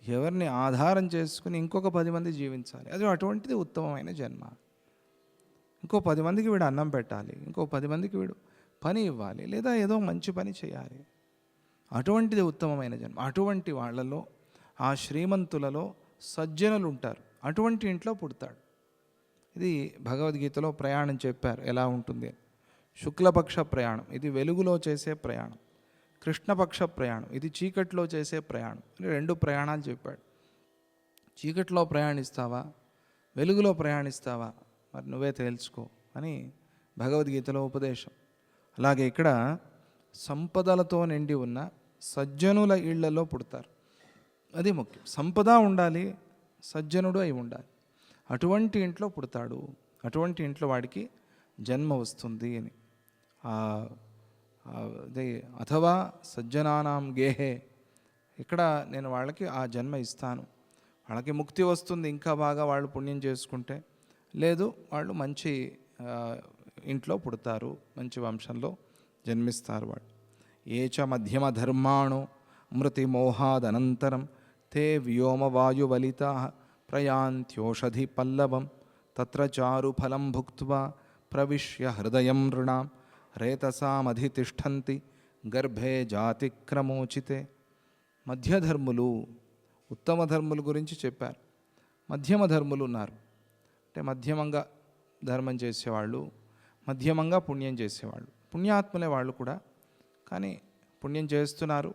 ఎవరిని ఆధారం చేసుకుని ఇంకొక 10 మంది జీవించాలి. అది అటువంటిది ఉత్తమమైన జన్మ. ఇంకో 10 మందికి వీడు అన్నం పెట్టాలి, ఇంకో 10 మందికి వీడు పని ఇవ్వాలి, లేదా ఏదో మంచి పని చేయాలి. అటువంటిది ఉత్తమమైన జన్మ. అటువంటి వాళ్ళలో, ఆ శ్రీమంతులలో సజ్జనులు ఉంటారు. అటువంటి ఇంట్లో పుడతాడు. ఇది భగవద్గీతలో ప్రయాణం చెప్పారు ఎలా ఉంటుంది. శుక్లపక్ష ప్రయాణం, ఇది వెలుగులో చేసే ప్రయాణం. కృష్ణపక్ష ప్రయాణం, ఇది చీకట్లో చేసే ప్రయాణం అని 2 ప్రయాణాలు చెప్పాడు. చీకట్లో ప్రయాణిస్తావా, వెలుగులో ప్రయాణిస్తావా, మరి నువ్వే తేల్చుకో అని భగవద్గీతలో ఉపదేశం. అలాగే ఇక్కడ సంపదలతో నిండి ఉన్న సజ్జనుల ఇళ్లలో పుడతారు. అది ముఖ్యం. సంపద ఉండాలి, సజ్జనుడు అయి ఉండాలి. అటువంటి ఇంట్లో పుడతాడు, అటువంటి ఇంట్లో వాడికి జన్మ వస్తుంది అని. అదే అథవా సజ్జనానాం గేహే, ఇక్కడ నేను వాళ్ళకి ఆ జన్మ ఇస్తాను, వాళ్ళకి ముక్తి వస్తుంది ఇంకా బాగా వాళ్ళు పుణ్యం చేసుకుంటే. లేదు, వాళ్ళు మంచి ఇంట్లో పుడతారు, మంచి వంశంలో జన్మిస్తారు వాళ్ళు. ఏచ మధ్యమ ధర్మాణో మృతిమోహాదనంతరం తే వ్యోమవాయువలితా ప్రయాంత్యోషధి పల్లవం తత్ర చారు ఫలం భుక్త్వా ప్రవిశ్య హృదయం నృణాం రేతసామధితిష్టంతి గర్భే జాతిక్రమోచితే. మధ్యధర్ములు, ఉత్తమ ధర్ముల గురించి చెప్పారు. మధ్యమ ధర్ములు ఉన్నారు, అంటే మధ్యమంగా ధర్మం చేసేవాళ్ళు, మధ్యమంగా పుణ్యం చేసేవాళ్ళు. పుణ్యాత్ములే వాళ్ళు కూడా, కానీ పుణ్యం చేస్తున్నారు.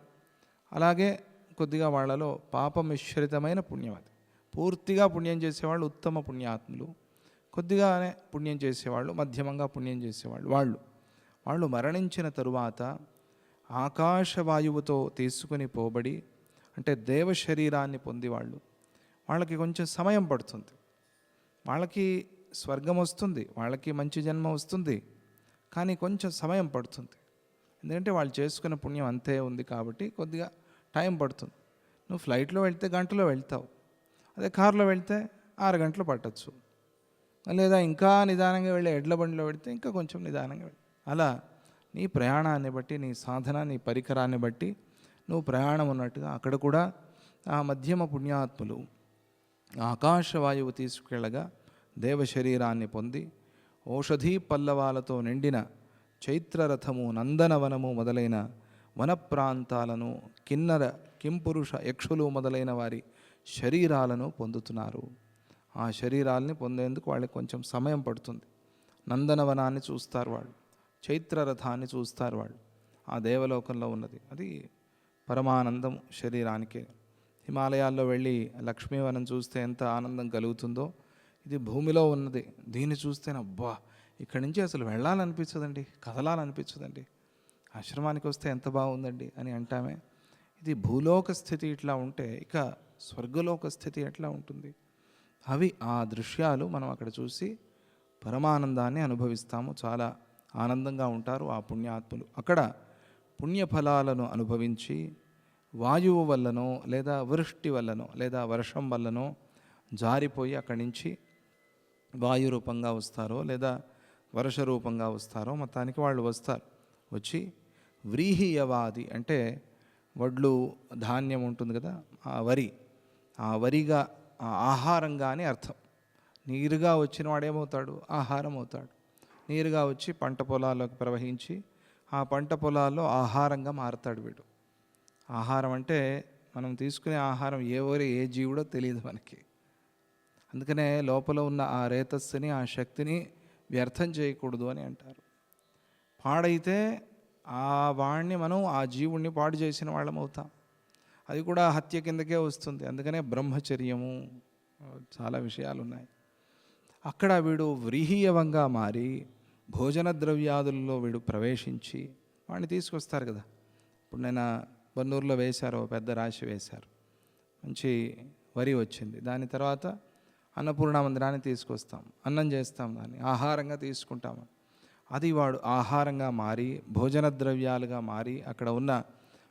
అలాగే కొద్దిగా వాళ్ళలో పాపమిశ్రితమైన పుణ్యం, అది పూర్తిగా పుణ్యం చేసేవాళ్ళు ఉత్తమ పుణ్యాత్ములు, కొద్దిగానే పుణ్యం చేసేవాళ్ళు, మధ్యమంగా పుణ్యం చేసేవాళ్ళు. వాళ్ళు మరణించిన తరువాత ఆకాశవాయువుతో తీసుకుని పోబడి, అంటే దేవ శరీరాన్ని పొంది వాళ్ళకి కొంచెం సమయం పడుతుంది. వాళ్ళకి స్వర్గం వస్తుంది, వాళ్ళకి మంచి జన్మ వస్తుంది, కానీ కొంచెం సమయం పడుతుంది. ఎందుకంటే వాళ్ళు చేసుకున్న పుణ్యం అంతే ఉంది కాబట్టి కొద్దిగా టైం పడుతుంది. నువ్వు ఫ్లైట్లో వెళ్తే గంటలో వెళ్తావు, అదే కారులో వెళ్తే 6 గంటలు పట్టచ్చు. లేదా ఇంకా నిదానంగా వెళ్ళి ఎడ్ల బండిలో వెళితే ఇంకా కొంచెం నిదానంగా వెళ్ళి. అలా నీ ప్రయాణాన్ని బట్టి, నీ సాధన, నీ పరికరాన్ని బట్టి నువ్వు ప్రయాణం ఉన్నట్టుగా అక్కడ కూడా ఆ మధ్యమ పుణ్యాత్ములు ఆకాశవాయువు తీసుకెళ్ళగా దేవశరీరాన్ని పొంది ఔషధీ పల్లవాలతో నిండిన చైత్రరథము, నందనవనము మొదలైన వన ప్రాంతాలను, కిన్నర, కింపురుష, యక్షులు మొదలైన వారి శరీరాలను పొందుతున్నారు. ఆ శరీరాలని పొందేందుకు వాళ్ళకి కొంచెం సమయం పడుతుంది. నందనవనాన్ని చూస్తారు వాళ్ళు, చైత్రరథాన్ని చూస్తారు వాళ్ళు. ఆ దేవలోకంలో ఉన్నది అది పరమానందం శరీరానికే. హిమాలయాల్లో వెళ్ళి లక్ష్మీవనం చూస్తే ఎంత ఆనందం కలుగుతుందో, ఇది భూమిలో ఉన్నది. దీన్ని చూస్తేనే అబ్బా, ఇక్కడి నుంచి అసలు వెళ్ళాలనిపించదండి, కదలాలనిపించదండి, ఆశ్రమానికి వస్తే ఎంత బాగుందండి అని అంటామే. ఇది భూలోక స్థితి ఇట్లా ఉంటే ఇక స్వర్గలోక స్థితి ఎట్లా ఉంటుంది? అవి ఆ దృశ్యాలు మనం అక్కడ చూసి పరమానందాన్ని అనుభవిస్తాము. చాలా ఆనందంగా ఉంటారు ఆ పుణ్యాత్ములు. అక్కడ పుణ్యఫలాలను అనుభవించి వాయువు వల్లనో, లేదా వృష్టి వల్లనో, లేదా వర్షం వల్లనో జారిపోయి అక్కడి నుంచి వాయు రూపంగా వస్తారో, లేదా వర్ష రూపంగా వస్తారో, మొత్తానికి వాళ్ళు వస్తారు. వచ్చి వ్రీహియవాది అంటే వడ్లు, ధాన్యం ఉంటుంది కదా, ఆ వరిగా, ఆ ఆహారంగా అని అర్థం. నీరుగా వచ్చిన వాడేమవుతాడు? ఆహారం అవుతాడు. నీరుగా వచ్చి పంట పొలాల్లోకి ప్రవహించి ఆ పంట పొలాల్లో ఆహారంగా మారుతాడు వీడు. ఆహారం అంటే మనం తీసుకునే ఆహారం ఏ జీవుడో తెలియదు మనకి. అందుకనే లోపల ఉన్న ఆ రేతస్సుని, ఆ శక్తిని వ్యర్థం చేయకూడదు అని అంటారు. పాడైతే ఆ వాణ్ణి మనం, ఆ జీవుణ్ణి పాడు చేసిన వాళ్ళం అవుతాం. అది కూడా హత్య కిందకే వస్తుంది. అందుకనే బ్రహ్మచర్యము, చాలా విషయాలు ఉన్నాయి. అక్కడ వీడు వ్రీహీయవంగా మారి భోజన ద్రవ్యాదుల్లో వీడు ప్రవేశించి వాడిని తీసుకొస్తారు కదా. ఇప్పుడు నేను బన్నూరులో వేశారు, పెద్ద రాశి వేశారు, మంచి వరి వచ్చింది. దాని తర్వాత అన్నపూర్ణ మందిరాన్ని తీసుకొస్తాం, అన్నం చేస్తాం, దాన్ని ఆహారంగా తీసుకుంటాము. అది వాడు ఆహారంగా మారి, భోజన ద్రవ్యాలుగా మారి, అక్కడ ఉన్న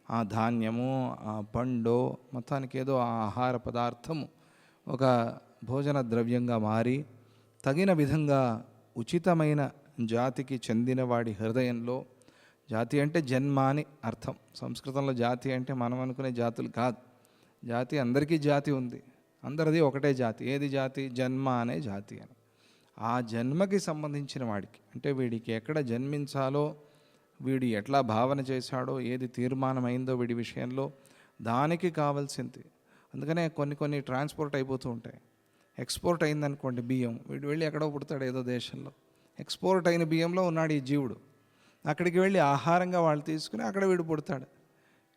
ఆ ధాన్యము, ఆ పండు, మొత్తానికి ఏదో ఆ ఆహార పదార్థము ఒక భోజన ద్రవ్యంగా మారి తగిన విధంగా ఉచితమైన జాతికి చెందిన వాడి హృదయంలో జాతి అంటే జన్మ అని అర్థం. సంస్కృతంలో జాతి అంటే మనం అనుకునే జాతులు కాదు. జాతి అందరికీ జాతి ఉంది, అందరిది ఒకటే జాతి. ఏది జాతి? జన్మ అనే జాతి అని. ఆ జన్మకి సంబంధించిన వాడికి, అంటే వీడికి ఎక్కడ జన్మించాలో, వీడు ఎట్లా భావన చేశాడో, ఏది తీర్మానమైందో వీడి విషయంలో, దానికి కావాల్సింది. అందుకనే కొన్ని ట్రాన్స్పోర్ట్ అయిపోతూ ఉంటాయి. ఎక్స్పోర్ట్ అయిందనుకోండి బియ్యం, వీడు వెళ్ళి ఎక్కడో పుడతాడు ఏదో దేశంలో. ఎక్స్పోర్ట్ అయిన బియ్యంలో ఉన్నాడు ఈ జీవుడు. అక్కడికి వెళ్ళి ఆహారంగా వాళ్ళు తీసుకుని అక్కడ వీడు పుడతాడు.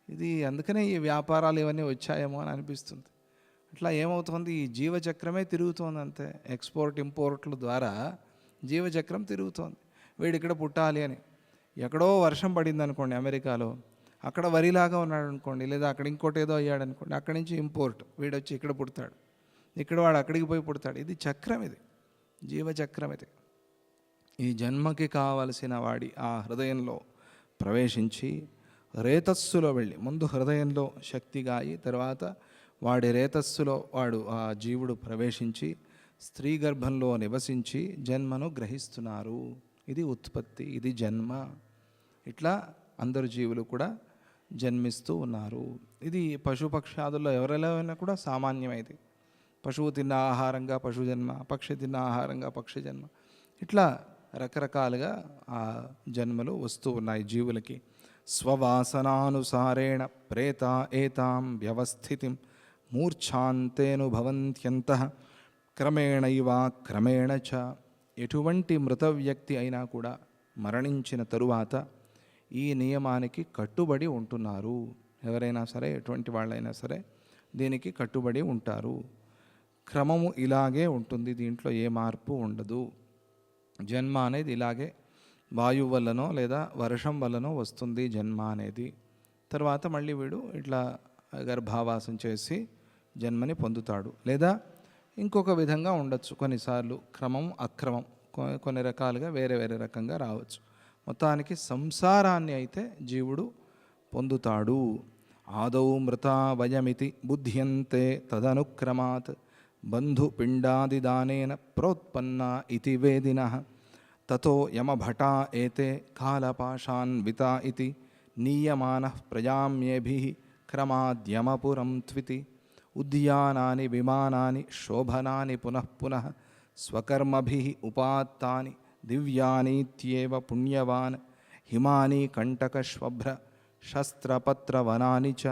ఇది అందుకనే ఈ వ్యాపారాలు ఇవన్నీ వచ్చాయేమో అని అనిపిస్తుంది. అట్లా ఏమవుతుంది, ఈ జీవచక్రమే తిరుగుతోంది అంతే. ఎక్స్పోర్ట్ ఇంపోర్ట్ల ద్వారా జీవచక్రం తిరుగుతోంది. వీడు ఇక్కడ పుట్టాలి అని, ఎక్కడో వర్షం పడింది అనుకోండి అమెరికాలో, అక్కడ వరిలాగా ఉన్నాడు అనుకోండి, లేదా అక్కడ ఇంకోటి ఏదో అయ్యాడు అనుకోండి, అక్కడి నుంచి ఇంపోర్ట్, వీడు వచ్చి ఇక్కడ పుడతాడు, ఇక్కడ వాడు అక్కడికి పోయి పుడతాడు. ఇది చక్రం, ఇది జీవచక్రం. ఇది ఈ జన్మకి కావలసిన వాడి ఆ హృదయంలో ప్రవేశించి రేతస్సులో వెళ్ళి, ముందు హృదయంలో శక్తిగా అయి, తర్వాత వాడి రేతస్సులో వాడు ఆ జీవుడు ప్రవేశించి స్త్రీ గర్భంలో నివసించి జన్మను గ్రహిస్తున్నారు. ఇది ఉత్పత్తి, ఇది జన్మ. ఇట్లా అందరు జీవులు కూడా జన్మిస్తూ ఉన్నారు. ఇది పశుపక్షాదుల్లో ఎవరెలా కూడా సామాన్యమైంది. పశువు తిన్న ఆహారంగా పశు జన్మ, పక్షి తిన్న ఆహారంగా పక్షి జన్మ, ఇట్లా రకరకాలుగా ఆ జన్మలు వస్తూ ఉన్నాయి జీవులకి. స్వవాసనానుసారేణ ప్రేత ఏతాం వ్యవస్థితిం మూర్ఛాంతేనుభవంత్యంతః క్రమేణైవ క్రమేణ చ. ఎటువంటి మృత వ్యక్తి అయినా కూడా మరణించిన తరువాత ఈ నియమానికి కట్టుబడి ఉంటున్నారు. ఎవరైనా సరే, ఎటువంటి వాళ్ళైనా సరే దీనికి కట్టుబడి ఉంటారు. క్రమము ఇలాగే ఉంటుంది, దీంట్లో ఏ మార్పు ఉండదు. జన్మ అనేది ఇలాగే వాయువు వల్లనో లేదా వర్షం వల్లనో వస్తుంది జన్మ అనేది. తర్వాత మళ్ళీ వీడు ఇట్లా గర్భావాసం చేసి జన్మని పొందుతాడు. లేదా ఇంకొక విధంగా ఉండొచ్చు, కొన్నిసార్లు క్రమం అక్రమం, కొన్ని రకాలుగా వేరే వేరే రకంగా రావచ్చు. మొత్తానికి సంసారాన్ని అయితే జీవుడు పొందుతాడు. ఆదౌ మృత వయమితి బుధ్యంతే తదనుక్రమాత్ బంధుపిండాదిదానేన ప్రోత్పన్న ఇతి వేదినః తతో యమభటా ఏతే కాలపాశాన్వితా ఇతి నీయమానః ప్రజామ్యేభిః క్రమాద్యమపురం త్వితి. ఉద్యానాని విమానాని శోభనాని పునః పునః స్వకర్మభిః ఉపాత్తాని దివ్యానీత్యేవ పుణ్యవాన్ హిమాని కంటకశ్వభ్ర శస్త్రపత్రవనాని చ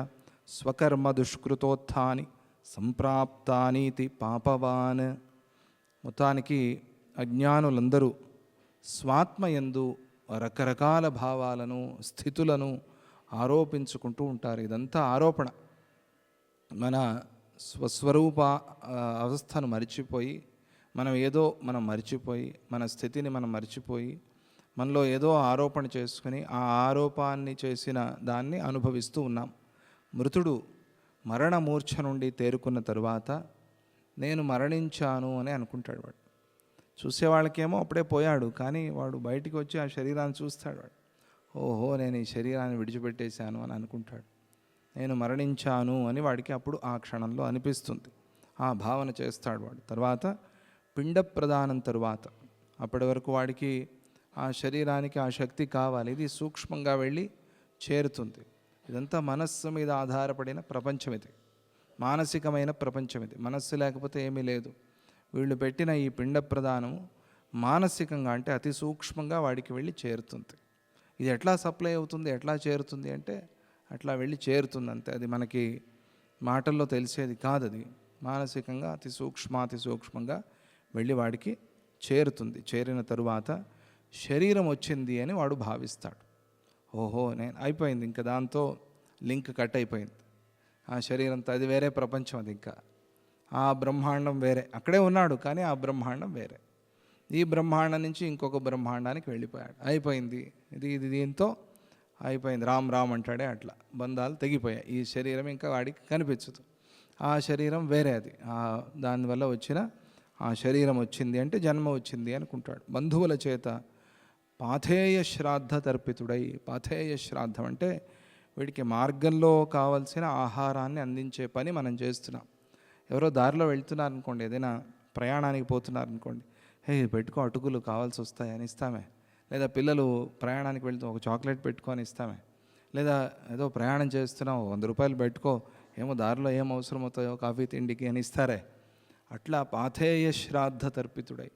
స్వకర్మ దుష్కృతోత్థాని సంప్రాప్తానీతి పాపవాన్. మొత్తానికి అజ్ఞానులందరూ స్వాత్మయందు రకరకాల భావాలను స్థితులను ఆరోపించుకుంటూ ఉంటారు. ఇదంతా ఆరోపణ. మన స్వస్వరూప అవస్థను మరిచిపోయి, మనం మరిచిపోయి, మన స్థితిని మనం మరిచిపోయి, మనలో ఏదో ఆరోపణ చేసుకుని ఆ ఆరోపాన్ని చేసిన దాన్ని అనుభవిస్తూ ఉన్నాం. మృతుడు మరణమూర్ఛ నుండి తేరుకున్న తరువాత నేను మరణించాను అని అనుకుంటాడు వాడు. చూసేవాళ్ళకేమో అప్పుడే పోయాడు, కానీ వాడు బయటికి వచ్చి ఆ శరీరాన్ని చూస్తాడు. వాడు ఓహో నేను ఈ శరీరాన్ని విడిచిపెట్టేశాను అని అనుకుంటాడు. నేను మరణించాను అని వాడికి అప్పుడు ఆ క్షణంలో అనిపిస్తుంది. ఆ భావన చేస్తాడు వాడు. తర్వాత పిండ ప్రదానం తరువాత, అప్పటి వరకు వాడికి ఆ శరీరానికి ఆ శక్తి కావాలి, ఇది సూక్ష్మంగా వెళ్ళి చేరుతుంది. ఇదంతా మనస్సు మీద ఆధారపడిన ప్రపంచం, ఇది మానసికమైన ప్రపంచం. ఇది మనస్సు లేకపోతే ఏమీ లేదు. వీళ్ళు పెట్టిన ఈ పిండ ప్రదానము మానసికంగా, అంటే అతి సూక్ష్మంగా వాడికి వెళ్ళి చేరుతుంది. ఇది ఎట్లా సప్లై అవుతుంది, ఎట్లా చేరుతుంది అంటే అట్లా వెళ్ళి చేరుతుంది అంతే. అది మనకి మాటల్లో తెలిసేది కాదు. అది మానసికంగా అతి సూక్ష్మంగా వెళ్ళి వాడికి చేరుతుంది. చేరిన తరువాత శరీరం వచ్చింది అని వాడు భావిస్తాడు. ఓహో నేను అయిపోయింది, ఇంకా దాంతో లింక్ కట్ అయిపోయింది. ఆ శరీరంతో అది వేరే ప్రపంచం, అది ఇంకా ఆ బ్రహ్మాండం వేరే. అక్కడే ఉన్నాడు కానీ ఆ బ్రహ్మాండం వేరే. ఈ బ్రహ్మాండం నుంచి ఇంకొక బ్రహ్మాండానికి వెళ్ళిపోయాడు. అయిపోయింది, ఇది దీంతో అయిపోయింది. రామ్ రామ్ అంటాడే అట్లా బంధాలు తెగిపోయాయి. ఈ శరీరం ఇంకా వాడికి కనిపించదు. ఆ శరీరం వేరే, అది దానివల్ల వచ్చిన ఆ శరీరం వచ్చింది అంటే జన్మ వచ్చింది అనుకుంటాడు. బంధువుల చేత పాథేయ శ్రాద్ధ తర్పితుడై, పాథేయ శ్రాద్ధం అంటే వీడికి మార్గంలో కావలసిన ఆహారాన్ని అందించే పని మనం చేస్తున్నాం. ఎవరో దారిలో వెళ్తున్నారనుకోండి, ఏదైనా ప్రయాణానికి పోతున్నారనుకోండి, హే పెట్టుకో అటుకులు కావాల్సి వస్తాయని ఇస్తామే, లేదా పిల్లలు ప్రయాణానికి వెళ్తూ ఒక చాక్లెట్ పెట్టుకొని ఇస్తామే, లేదా ఏదో ప్రయాణం చేస్తున్నావు 100 రూపాయలు పెట్టుకో, ఏమో దారిలో ఏం అవసరం అవుతాయో కాఫీ తిండికి అని ఇస్తారే. అట్లా పాథేయ శ్రాద్ధ తర్పితుడై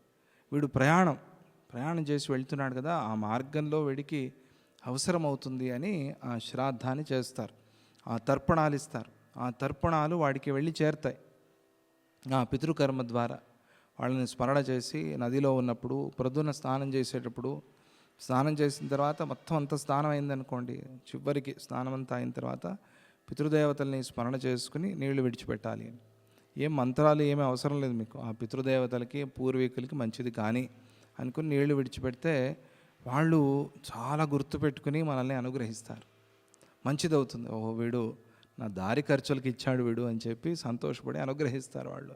వీడు ప్రయాణం చేసి వెళ్తున్నాడు కదా, ఆ మార్గంలో వీడికి అవసరం అవుతుంది అని ఆ శ్రాద్ధాన్ని చేస్తారు, ఆ తర్పణాలు ఇస్తారు. ఆ తర్పణాలు వాడికి వెళ్ళి చేరుతాయి. ఆ పితృకర్మ ద్వారా వాళ్ళని స్మరణ చేసి నదిలో ఉన్నప్పుడు ప్రొద్దున స్నానం చేసేటప్పుడు, స్నానం చేసిన తర్వాత మొత్తం అంతా స్నానం అయిందనుకోండి, చివరికి స్నానం అంతా అయిన తర్వాత పితృదేవతల్ని స్మరణ చేసుకుని నీళ్లు విడిచిపెట్టాలి అని. ఏం మంత్రాలు ఏమీ అవసరం లేదు మీకు, ఆ పితృదేవతలకి పూర్వీకులకి మంచిది కానీ అనుకుని నీళ్లు విడిచిపెడితే వాళ్ళు చాలా గుర్తుపెట్టుకుని మనల్ని అనుగ్రహిస్తారు. మంచిదవుతుంది, ఓహో వీడు నా దారి ఖర్చులకి ఇచ్చాడు వీడు అని చెప్పి సంతోషపడి అనుగ్రహిస్తారు వాళ్ళు.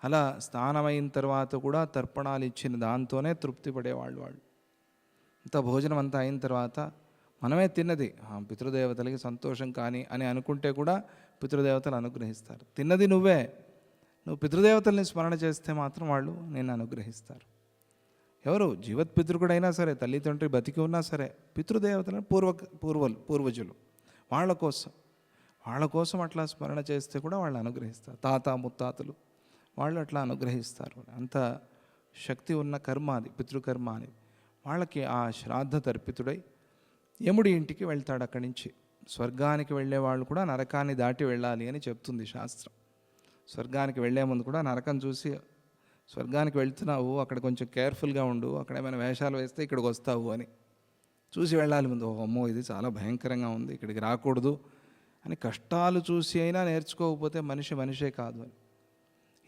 అలా స్నానమైన తర్వాత కూడా తర్పణాలు ఇచ్చిన దాంతోనే తృప్తి పడేవాళ్ళు వాళ్ళు. ఇంత భోజనం అంతా అయిన తర్వాత మనమే తిన్నది పితృదేవతలకి సంతోషం కానీ అని అనుకుంటే కూడా పితృదేవతలు అనుగ్రహిస్తారు. తిన్నది నువ్వు పితృదేవతల్ని స్మరణ చేస్తే మాత్రం వాళ్ళు నేను అనుగ్రహిస్తారు. ఎవరు జీవత్పితృకుడైనా సరే, తల్లిదండ్రి బతికి ఉన్నా సరే, పితృదేవతలను పూర్వజులు వాళ్ళ కోసం అట్లా స్మరణ చేస్తే కూడా వాళ్ళు అనుగ్రహిస్తారు. తాత ముత్తాతలు వాళ్ళు అట్లా అనుగ్రహిస్తారు. అంత శక్తి ఉన్న కర్మ అది, పితృకర్మ అని. వాళ్ళకి ఆ శ్రాద్ధ తర్పితుడై యముడి ఇంటికి వెళ్తాడు. అక్కడి నుంచి స్వర్గానికి వెళ్ళే వాళ్ళు కూడా నరకాన్ని దాటి వెళ్ళాలి అని చెప్తుంది శాస్త్రం. స్వర్గానికి వెళ్ళే ముందు కూడా నరకం చూసి, స్వర్గానికి వెళ్తున్నావు అక్కడ కొంచెం కేర్ఫుల్గా ఉండు, అక్కడ ఏమైనా వేషాలు వేస్తే ఇక్కడికి వస్తావు అని చూసి వెళ్ళాలి ముందు. అమ్మో ఇది చాలా భయంకరంగా ఉంది, ఇక్కడికి రాకూడదు అని కష్టాలు చూసి అయినా నేర్చుకోకపోతే మనిషే కాదు అని.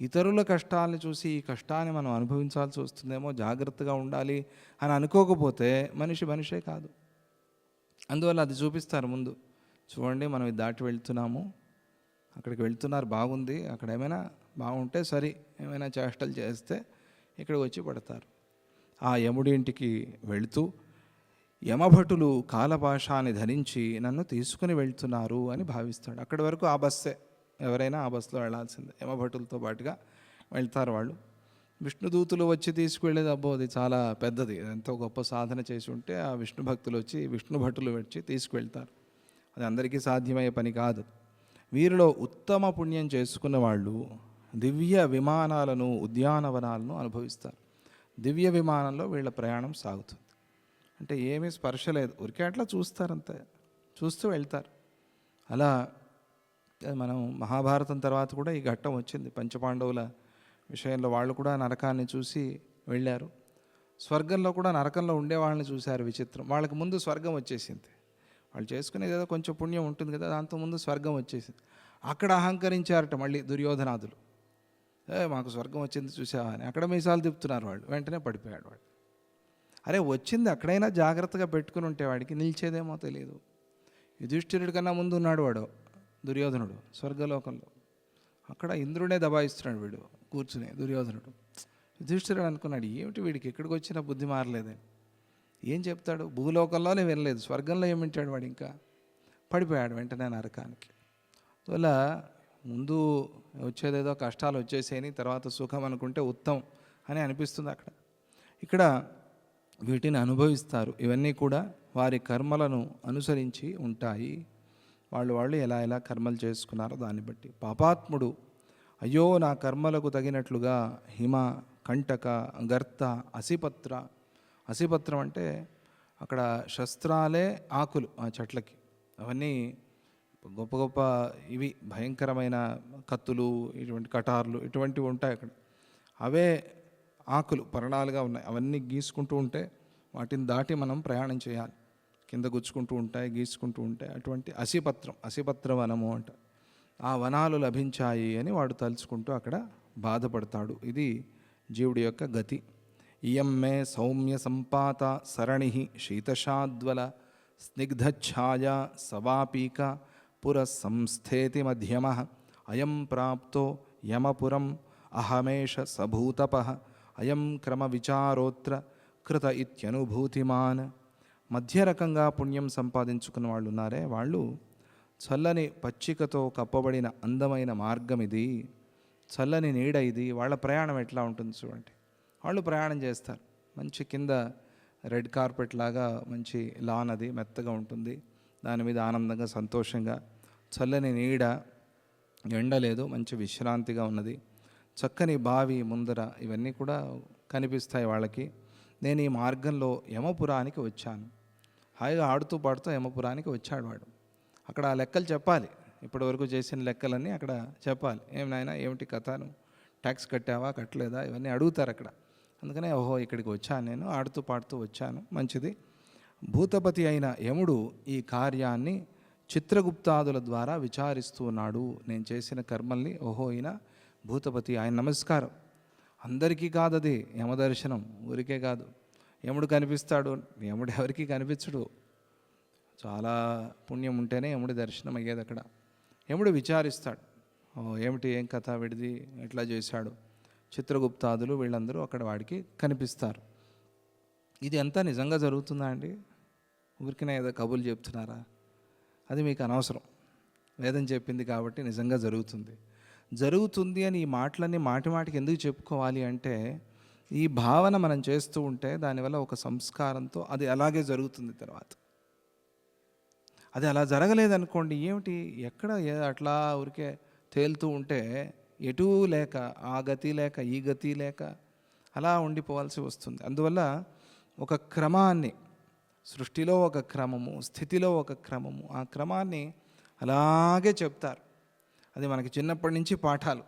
ఇతరుల కష్టాలను చూసి ఈ కష్టాన్ని మనం అనుభవించాల్సి వస్తుందేమో, జాగ్రత్తగా ఉండాలి అని అనుకోకపోతే మనిషే కాదు. అందువల్ల అది చూపిస్తారు ముందు. చూడండి మనం ఇది దాటి వెళ్తున్నాము, అక్కడికి వెళ్తున్నారు బాగుంది, అక్కడ ఏమైనా బాగుంటే సరి, ఏమైనా చేష్టలు చేస్తే ఇక్కడికి వచ్చి పడతారు. ఆ యముడి ఇంటికి వెళుతూ యమభటులు కాలపాశాన్ని ధరించి నన్ను తీసుకుని వెళ్తున్నారు అని భావిస్తాడు. అక్కడి వరకు ఆ బస్సే, ఎవరైనా ఆ బస్సులో వెళ్ళాల్సిందే, యమభటులతో పాటుగా వెళ్తారు వాళ్ళు. విష్ణుదూతులు వచ్చి తీసుకువెళ్ళేది అబ్బో అది చాలా పెద్దది, ఎంతో గొప్ప సాధన చేసి ఉంటే ఆ విష్ణు భక్తులు వచ్చి, విష్ణు భటులు వచ్చి తీసుకువెళ్తారు. అది అందరికీ సాధ్యమయ్యే పని కాదు. వీరిలో ఉత్తమ పుణ్యం చేసుకున్న వాళ్ళు దివ్య విమానాలను, ఉద్యానవనాలను అనుభవిస్తారు. దివ్య విమానంలో వీళ్ళ ప్రయాణం సాగుతుంది. అంటే ఏమీ స్పర్శ లేదు, ఊరికే అట్లా చూస్తారంతే, చూస్తూ వెళ్తారు. అలా మనం మహాభారతం తర్వాత కూడా ఈ ఘట్టం వచ్చింది. పంచపాండవుల విషయంలో వాళ్ళు కూడా నరకాన్ని చూసి వెళ్ళారు. స్వర్గంలో కూడా నరకంలో ఉండే వాళ్ళని చూశారు. విచిత్రం, వాళ్ళకి ముందు స్వర్గం వచ్చేసింది. వాళ్ళు చేసుకునేది ఏదో కొంచెం పుణ్యం ఉంటుంది కదా, దాంతో ముందు స్వర్గం వచ్చేసింది. అక్కడ అహంకరించారట మళ్ళీ దుర్యోధనాదులు, మాకు స్వర్గం వచ్చింది చూసావా అని. అక్కడ మీసాలు తిప్పుతున్నారు వాళ్ళు. వెంటనే పడిపోయాడు వాడు. అరే వచ్చింది అక్కడైనా జాగ్రత్తగా పెట్టుకుని ఉంటే వాడికి నిలిచేదేమో తెలియదు. యుధిష్ఠిరుడి కన్నా ముందు ఉన్నాడు వాడు దుర్యోధనుడు స్వర్గలోకంలో. అక్కడ ఇంద్రుడే దబాయిస్తున్నాడు వీడు కూర్చుని, దుర్యోధనుడు. యుధిష్ఠిరుడు అనుకున్నాడు ఏమిటి వీడికి ఎక్కడికి వచ్చినా బుద్ధి మారలేదని. ఏం చెప్తాడు, భూలోకంలోనే వినలేదు, స్వర్గంలో ఏం వింటాడు వాడు. ఇంకా పడిపోయాడు వెంటనే నరకానికి. అందువల్ల ముందు వచ్చేదేదో కష్టాలు వచ్చేసేని, తర్వాత సుఖం అనుకుంటే ఉత్తమం అని అనిపిస్తుంది అక్కడ. ఇక్కడ వీటిని అనుభవిస్తారు. ఇవన్నీ కూడా వారి కర్మలను అనుసరించి ఉంటాయి. వాళ్ళు ఎలా కర్మలు చేసుకున్నారో దాన్ని బట్టి. పాపాత్ముడు అయ్యో నా కర్మలకు తగినట్లుగా హిమ, కంటక, గర్త, అసిపత్రం అంటే అక్కడ శస్త్రాలే ఆకులు ఆ చెట్లకి. అవన్నీ గొప్ప గొప్ప ఇవి భయంకరమైన కత్తులు, ఇటువంటి కటార్లు ఇటువంటివి ఉంటాయి అక్కడ. అవే ఆకులు పరణాలుగా ఉన్నాయి. అవన్నీ గీసుకుంటూ ఉంటే వాటిని దాటి మనం ప్రయాణం చేయాలి. కింద గుచ్చుకుంటూ ఉంటాయి, గీసుకుంటూ ఉంటాయి. అటువంటి అసిపత్ర వనము అంట. ఆ వనాలు లభించాయి అని వాడు తలుచుకుంటూ అక్కడ బాధపడతాడు. ఇది జీవుడి యొక్క గతి. ఇయం మే సౌమ్య సంపాత సరణి శీతశాద్వల స్నిగ్ధఛాయ సవాపీక పుర సంస్థేతి మధ్యమ అయం ప్రాప్తో యమపురం అహమేష సభూతప అయం క్రమ విచారోత్ర కృత ఇత్యనుభూతిమాన్. మధ్య రకంగా పుణ్యం సంపాదించుకున్న వాళ్ళు ఉన్నారే, వాళ్ళు చల్లని పచ్చికతో కప్పబడిన అందమైన మార్గం ఇది, చల్లని నీడ ఇది. వాళ్ళ ప్రయాణం ఎట్లా ఉంటుంది చూడండి. వాళ్ళు ప్రయాణం చేస్తారు, మంచి కింద రెడ్ కార్పెట్ లాగా మంచి లాన్, అది మెత్తగా ఉంటుంది. దాని మీద ఆనందంగా సంతోషంగా చల్లని నీడ, ఎండ లేదు, మంచి విశ్రాంతిగా ఉన్నది. చక్కని బావి ముందర ఇవన్నీ కూడా కనిపిస్తాయి వాళ్ళకి. నేను ఈ మార్గంలో యమపురానికి వచ్చాను. హాయిగా ఆడుతూ పాడుతూ యమపురానికి వచ్చాడు వాడు. అక్కడ ఆ లెక్కలు చెప్పాలి, ఇప్పటి వరకు చేసిన లెక్కలన్నీ అక్కడ చెప్పాలి. ఏం నాయనా ఏమిటి కథను, ట్యాక్స్ కట్టావా కట్టలేదా, ఇవన్నీ అడుగుతారు అక్కడ. అందుకనే ఓహో ఇక్కడికి వచ్చాను, నేను ఆడుతూ పాడుతూ వచ్చాను, మంచిది. భూతపతి అయిన యముడు ఈ కార్యాన్ని చిత్రగుప్తాదుల ద్వారా విచారిస్తూ ఉన్నాడు. నేను చేసిన కర్మల్ని. ఓహో ఈయన భూతపతి, ఆయన నమస్కారం. అందరికీ కాదు అది యమదర్శనం, ఊరికే కాదు. యముడు కనిపిస్తాడు, యముడు ఎవరికి కనిపించడు. చాలా పుణ్యం ఉంటేనే యముడి దర్శనం అయ్యేది అక్కడ. యముడు విచారిస్తాడు, ఓ ఏమిటి, ఏం కథ, విడిది ఎట్లా చేశాడు. చిత్రగుప్తాదులు వీళ్ళందరూ అక్కడ వాడికి కనిపిస్తారు. ఇది అంతా నిజంగా జరుగుతుందా అండి? ఊరికినే ఏదో కబుర్లు చెప్తున్నారా? అది మీకు అనవసరం. వేదం చెప్పింది కాబట్టి నిజంగా జరుగుతుంది. జరుగుతుంది అని ఈ మాటలన్నీ మాటి మాటికి ఎందుకు చెప్పుకోవాలి అంటే, ఈ భావన మనం చేస్తూ ఉంటే దానివల్ల ఒక సంస్కారంతో అది అలాగే జరుగుతుంది. తర్వాత అది అలా జరగలేదనుకోండి, ఏమిటి ఎక్కడ అట్లా ఊరికే తేలుతూ ఉంటే ఎటూ లేక, ఆ గతి లేక ఈ గతి లేక అలా ఉండిపోవాల్సి వస్తుంది. అందువల్ల ఒక క్రమాన్ని, సృష్టిలో ఒక క్రమము, స్థితిలో ఒక క్రమము, ఆ క్రమాన్ని అలాగే చెప్తారు. అది మనకి చిన్నప్పటి నుంచి పాఠాలు,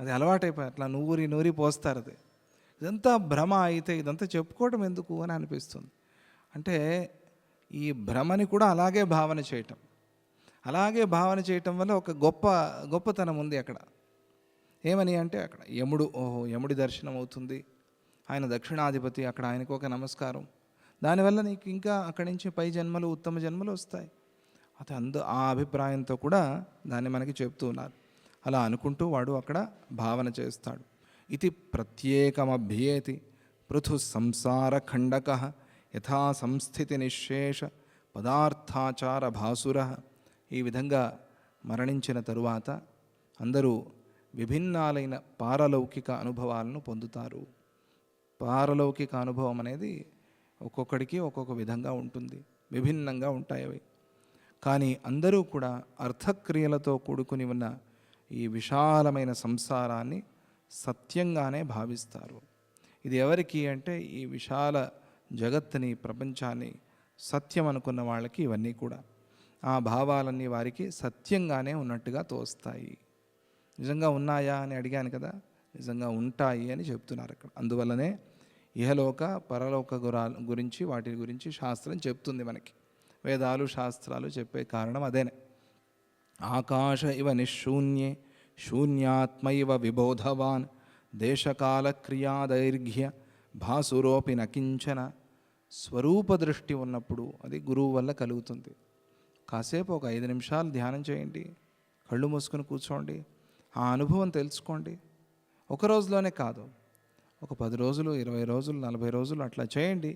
అది అలవాటైపోయి అట్లా నూరి నూరి పోస్తారు. అది ఇదంతా భ్రమ అయితే ఇదంతా చెప్పుకోవడం ఎందుకు అని అనిపిస్తుంది. అంటే ఈ భ్రమని కూడా అలాగే భావన చేయటం, అలాగే భావన చేయటం వల్ల ఒక గొప్పతనం ఉంది అక్కడ. ఏమని అంటే, అక్కడ యముడు, ఓహో యముడి దర్శనం అవుతుంది, ఆయన దక్షిణాధిపతి, అక్కడ ఆయనకు ఒక నమస్కారం, దానివల్ల నీకు ఇంకా అక్కడి నుంచి పై జన్మలు, ఉత్తమ జన్మలు వస్తాయి. అది ఆ అభిప్రాయంతో కూడా దాన్ని మనకి చెప్తూ ఉన్నారు. అలా అనుకుంటూ వాడు అక్కడ భావన చేస్తాడు. ఇది ప్రత్యేకమభ్యేతి పృథు సంసార ఖండక యథా సంస్థితి నిశ్శేష పదార్థాచార భాసుర. ఈ విధంగా మరణించిన తరువాత అందరూ విభిన్నాలైన పారలౌకిక అనుభవాలను పొందుతారు. పారలౌకిక అనుభవం అనేది ఒక్కొక్కడికి ఒక్కొక్క విధంగా ఉంటుంది, విభిన్నంగా ఉంటాయి అవి. కానీ అందరూ కూడా అర్థక్రియలతో కూడుకుని ఉన్న ఈ విశాలమైన సంసారాన్ని సత్యంగానే భావిస్తారు. ఇది ఎవరికి అంటే, ఈ విశాల జగత్తుని, ప్రపంచాన్ని సత్యం అనుకున్న వాళ్ళకి ఇవన్నీ కూడా, ఆ భావాలన్నీ వారికి సత్యంగానే ఉన్నట్టుగా తోస్తాయి. నిజంగా ఉన్నాయా అని అడిగాను కదా, నిజంగా ఉంటాయి అని చెప్తున్నారు అక్కడ. అందువల్లనే ఇహలోక పరలోక గురించి, వాటి గురించి శాస్త్రం చెప్తుంది మనకి. వేదాలు శాస్త్రాలు చెప్పే కారణం అదేనే. ఆకాశ ఇవ నిశూన్యే శూన్యాత్మైవ విబోధవాన్ దేశకాల క్రియాదైర్ఘ్య భాసురోపి నకించన. స్వరూప దృష్టి ఉన్నప్పుడు అది గురువు వల్ల కలుగుతుంది. కాసేపు ఒక 5 నిమిషాలు ధ్యానం చేయండి, కళ్ళు మూసుకొని కూర్చోండి, ఆ అనుభవం తెలుసుకోండి. ఒక రోజులోనే కాదు, ఒక 10 రోజులు, 20 రోజులు, 40 రోజులు అట్లా చేయండి.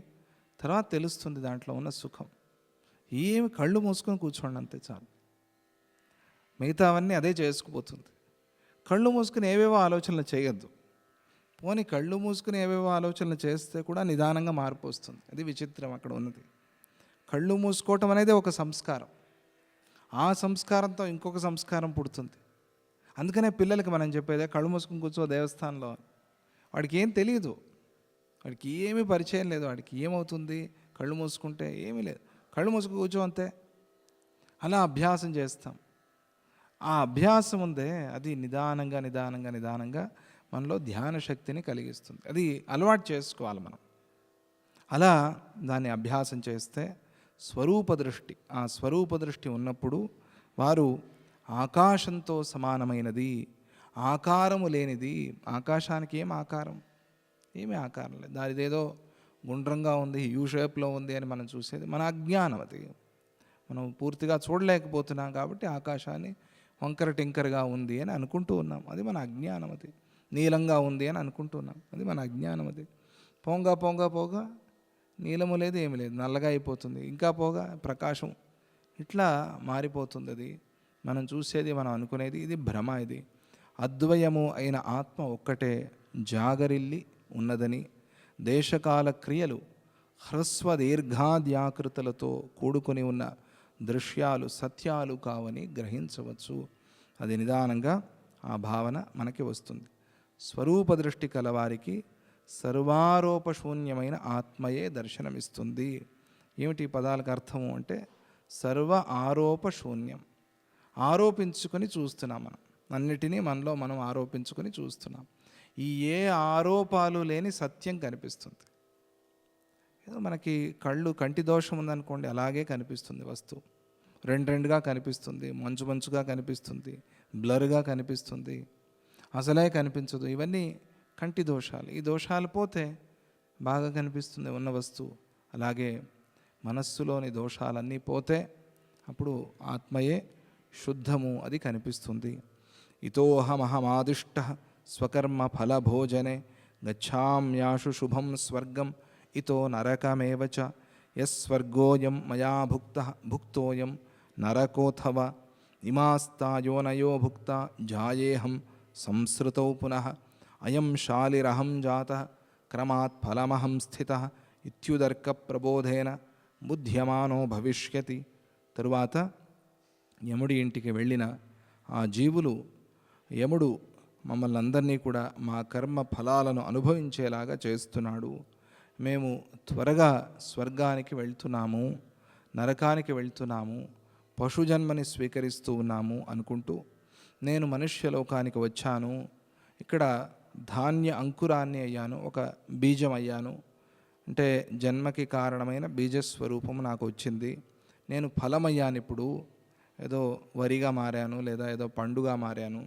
తర్వాత తెలుస్తుంది దాంట్లో ఉన్న సుఖం. ఏమి కళ్ళు మూసుకొని కూర్చోండి, అంతే చాలు. మిగతావన్నీ అదే చేసుకుపోతుంది. కళ్ళు మూసుకుని ఏవేవో ఆలోచనలు చేయొద్దు. పోనీ కళ్ళు మూసుకుని ఏవేవో ఆలోచనలు చేస్తే కూడా నిదానంగా మార్పు వస్తుంది. అది విచిత్రం అక్కడ ఉన్నది. కళ్ళు మూసుకోవటం అనేది ఒక సంస్కారం, ఆ సంస్కారంతో ఇంకొక సంస్కారం పుడుతుంది. అందుకనే పిల్లలకి మనం చెప్పేదే కళ్ళు మూసుకుని కూర్చో దేవస్థానంలో. వాడికి ఏం తెలియదు, వాడికి ఏమీ పరిచయం లేదు, వాడికి ఏమవుతుంది కళ్ళు మూసుకుంటే, ఏమీ లేదు, కళ్ళు మూసుకు కూర్చో అంతే. అలా అభ్యాసం చేస్తాం. ఆ అభ్యాసం ఉందే, అది నిదానంగా నిదానంగా నిదానంగా మనలో ధ్యాన శక్తిని కలిగిస్తుంది. అది అలవాటు చేసుకోవాలి మనం. అలా దాన్ని అభ్యాసం చేస్తే స్వరూప దృష్టి, ఆ స్వరూప దృష్టి ఉన్నప్పుడు వారు ఆకాశంతో సమానమైనది, ఆకారము లేనిది. ఆకాశానికి ఏం ఆకారం? ఏమీ ఆకారం లేదు. దానిదేదో గుండ్రంగా ఉంది, యూ షేప్లో ఉంది అని మనం చూసేది మన అజ్ఞానం. అది మనం పూర్తిగా చూడలేకపోతున్నాం కాబట్టి ఆకాశాన్ని వంకర టింకరగా ఉంది అని అనుకుంటూ ఉన్నాం. అది మన అజ్ఞానం. అది నీలంగా ఉంది అని అనుకుంటున్నాం, అది మన అజ్ఞానం. అది పోగా పోగా పోగా నీలము లేదు, ఏమి లేదు, నల్లగా అయిపోతుంది. ఇంకా పోగా ప్రకాశం, ఇట్లా మారిపోతుంది. అది మనం చూసేది, మనం అనుకునేది, ఇది భ్రమ. ఇది అద్వయము అయిన ఆత్మ ఒక్కటే జాగరిల్లి ఉన్నదని, దేశకాల క్రియలు హ్రస్వ దీర్ఘాద్యాకృతులతో కూడుకొని ఉన్న దృశ్యాలు సత్యాలు కావని గ్రహించవచ్చు. అది నిదానంగా ఆ భావన మనకి వస్తుంది. స్వరూప దృష్టి కలవారికి సర్వారోపశూన్యమైన ఆత్మయే దర్శనమిస్తుంది. ఏమిటి ఈ పదాలకు అర్థము అంటే, సర్వ ఆరోపశూన్యం. ఆరోపించుకొని చూస్తున్నాం మనం, అన్నిటినీ మనలో మనం ఆరోపించుకొని చూస్తున్నాం. ఈ ఏ ఆరోపాలు లేని సత్యం కనిపిస్తుంది. ఏదో మనకి కంటి దోషం ఉందనుకోండి, అలాగే కనిపిస్తుంది వస్తువు. రెండుగా కనిపిస్తుంది, మంచుగా కనిపిస్తుంది, బ్లర్గా కనిపిస్తుంది, అసలే కనిపించదు. ఇవన్నీ కంటి దోషాలు. ఈ దోషాలు పోతే బాగా కనిపిస్తుంది ఉన్న వస్తువు. అలాగే మనస్సులోని దోషాలన్నీ పోతే అప్పుడు ఆత్మయే శుద్ధము, అది కనిపిస్తుంది. ఇతోహమహమాదిష్ట స్వకర్మ ఫలభోజనే గచ్ఛామ్యాశు శుభం స్వర్గం ఇతో నరకమేవ చ యస్వర్గోయం మయా భుక్తోయం నరకోథవ ఇమాస్తాయోనయో భుక్త జాయేహం సంసృతౌ పునః అయం శాలిరహం జాతః క్రమాత్ ఫలమహం స్థితః ఇత్యుదర్క ప్రబోధేన బుద్ధ్యమానో భవిష్యతి. తరువాత యముడి ఇంటికి వెళ్ళిన ఆ జీవులు, యముడు మమ్మల్ని అందరినీ కూడా మా కర్మ ఫలాలను అనుభవించేలాగా చేస్తున్నాడు, మేము త్వరగా స్వర్గానికి వెళ్తున్నాము, నరకానికి వెళ్తున్నాము, పశుజన్మని స్వీకరిస్తూ ఉన్నాము అనుకుంటూ, నేను మనుష్యలోకానికి వచ్చాను, ఇక్కడ ధాన్య అంకురాన్ని అయ్యాను, ఒక బీజం అయ్యాను, అంటే జన్మకి కారణమైన బీజస్వరూపము నాకు వచ్చింది, నేను ఫలమయ్యాను, ఇప్పుడు ఏదో వరిగా మారాను లేదా ఏదో పండుగా మారాను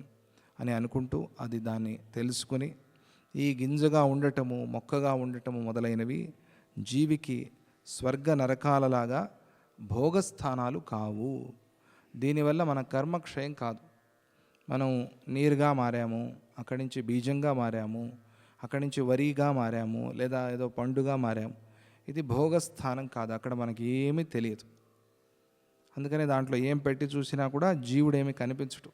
అని అనుకుంటూ, అది దాన్ని తెలుసుకుని ఈ గింజగా ఉండటము, మొక్కగా ఉండటము మొదలైనవి జీవికి స్వర్గ నరకాలలాగా భోగస్థానాలు కావు. దీనివల్ల మన కర్మక్షయం కాదు. మనం నీరుగా మారాము, అక్కడి నుంచి బీజంగా మారాము, అక్కడి నుంచి వరిగా మారాము, లేదా ఏదో పండుగా మారాము. ఇది భోగస్థానం కాదు. అక్కడ మనకి ఏమీ తెలియదు. అందుకనే దాంట్లో ఏం పెట్టి చూసినా కూడా జీవుడేమి కనిపించడు.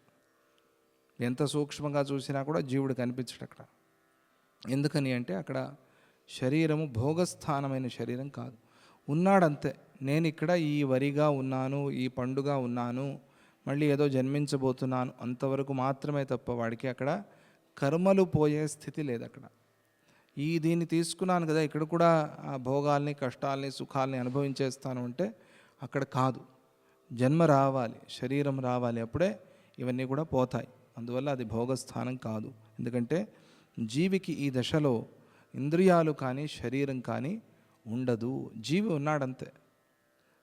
ఎంత సూక్ష్మంగా చూసినా కూడా జీవుడు కనిపించడు అక్కడ. ఎందుకని అంటే అక్కడ శరీరము భోగస్థానమైన శరీరం కాదు. ఉన్నాడంతే. నేను ఇక్కడ ఈ వరిగా ఉన్నాను, ఈ పండుగా ఉన్నాను, మళ్ళీ ఏదో జన్మించబోతున్నాను అంతవరకు మాత్రమే తప్ప వాడికి అక్కడ కర్మలు పోయే స్థితి లేదు. అక్కడ దీన్ని తీసుకున్నాను కదా, ఇక్కడ కూడా ఆ భోగాల్ని, కష్టాల్ని, సుఖాల్ని అనుభవించేస్తాను అంటే అక్కడ కాదు. జన్మ రావాలి, శరీరం రావాలి, అప్పుడే ఇవన్నీ కూడా పోతాయి. అందువల్ల అది భోగస్థానం కాదు. ఎందుకంటే జీవికి ఈ దశలో ఇంద్రియాలు కానీ శరీరం కానీ ఉండదు. జీవి ఉన్నాడంతే,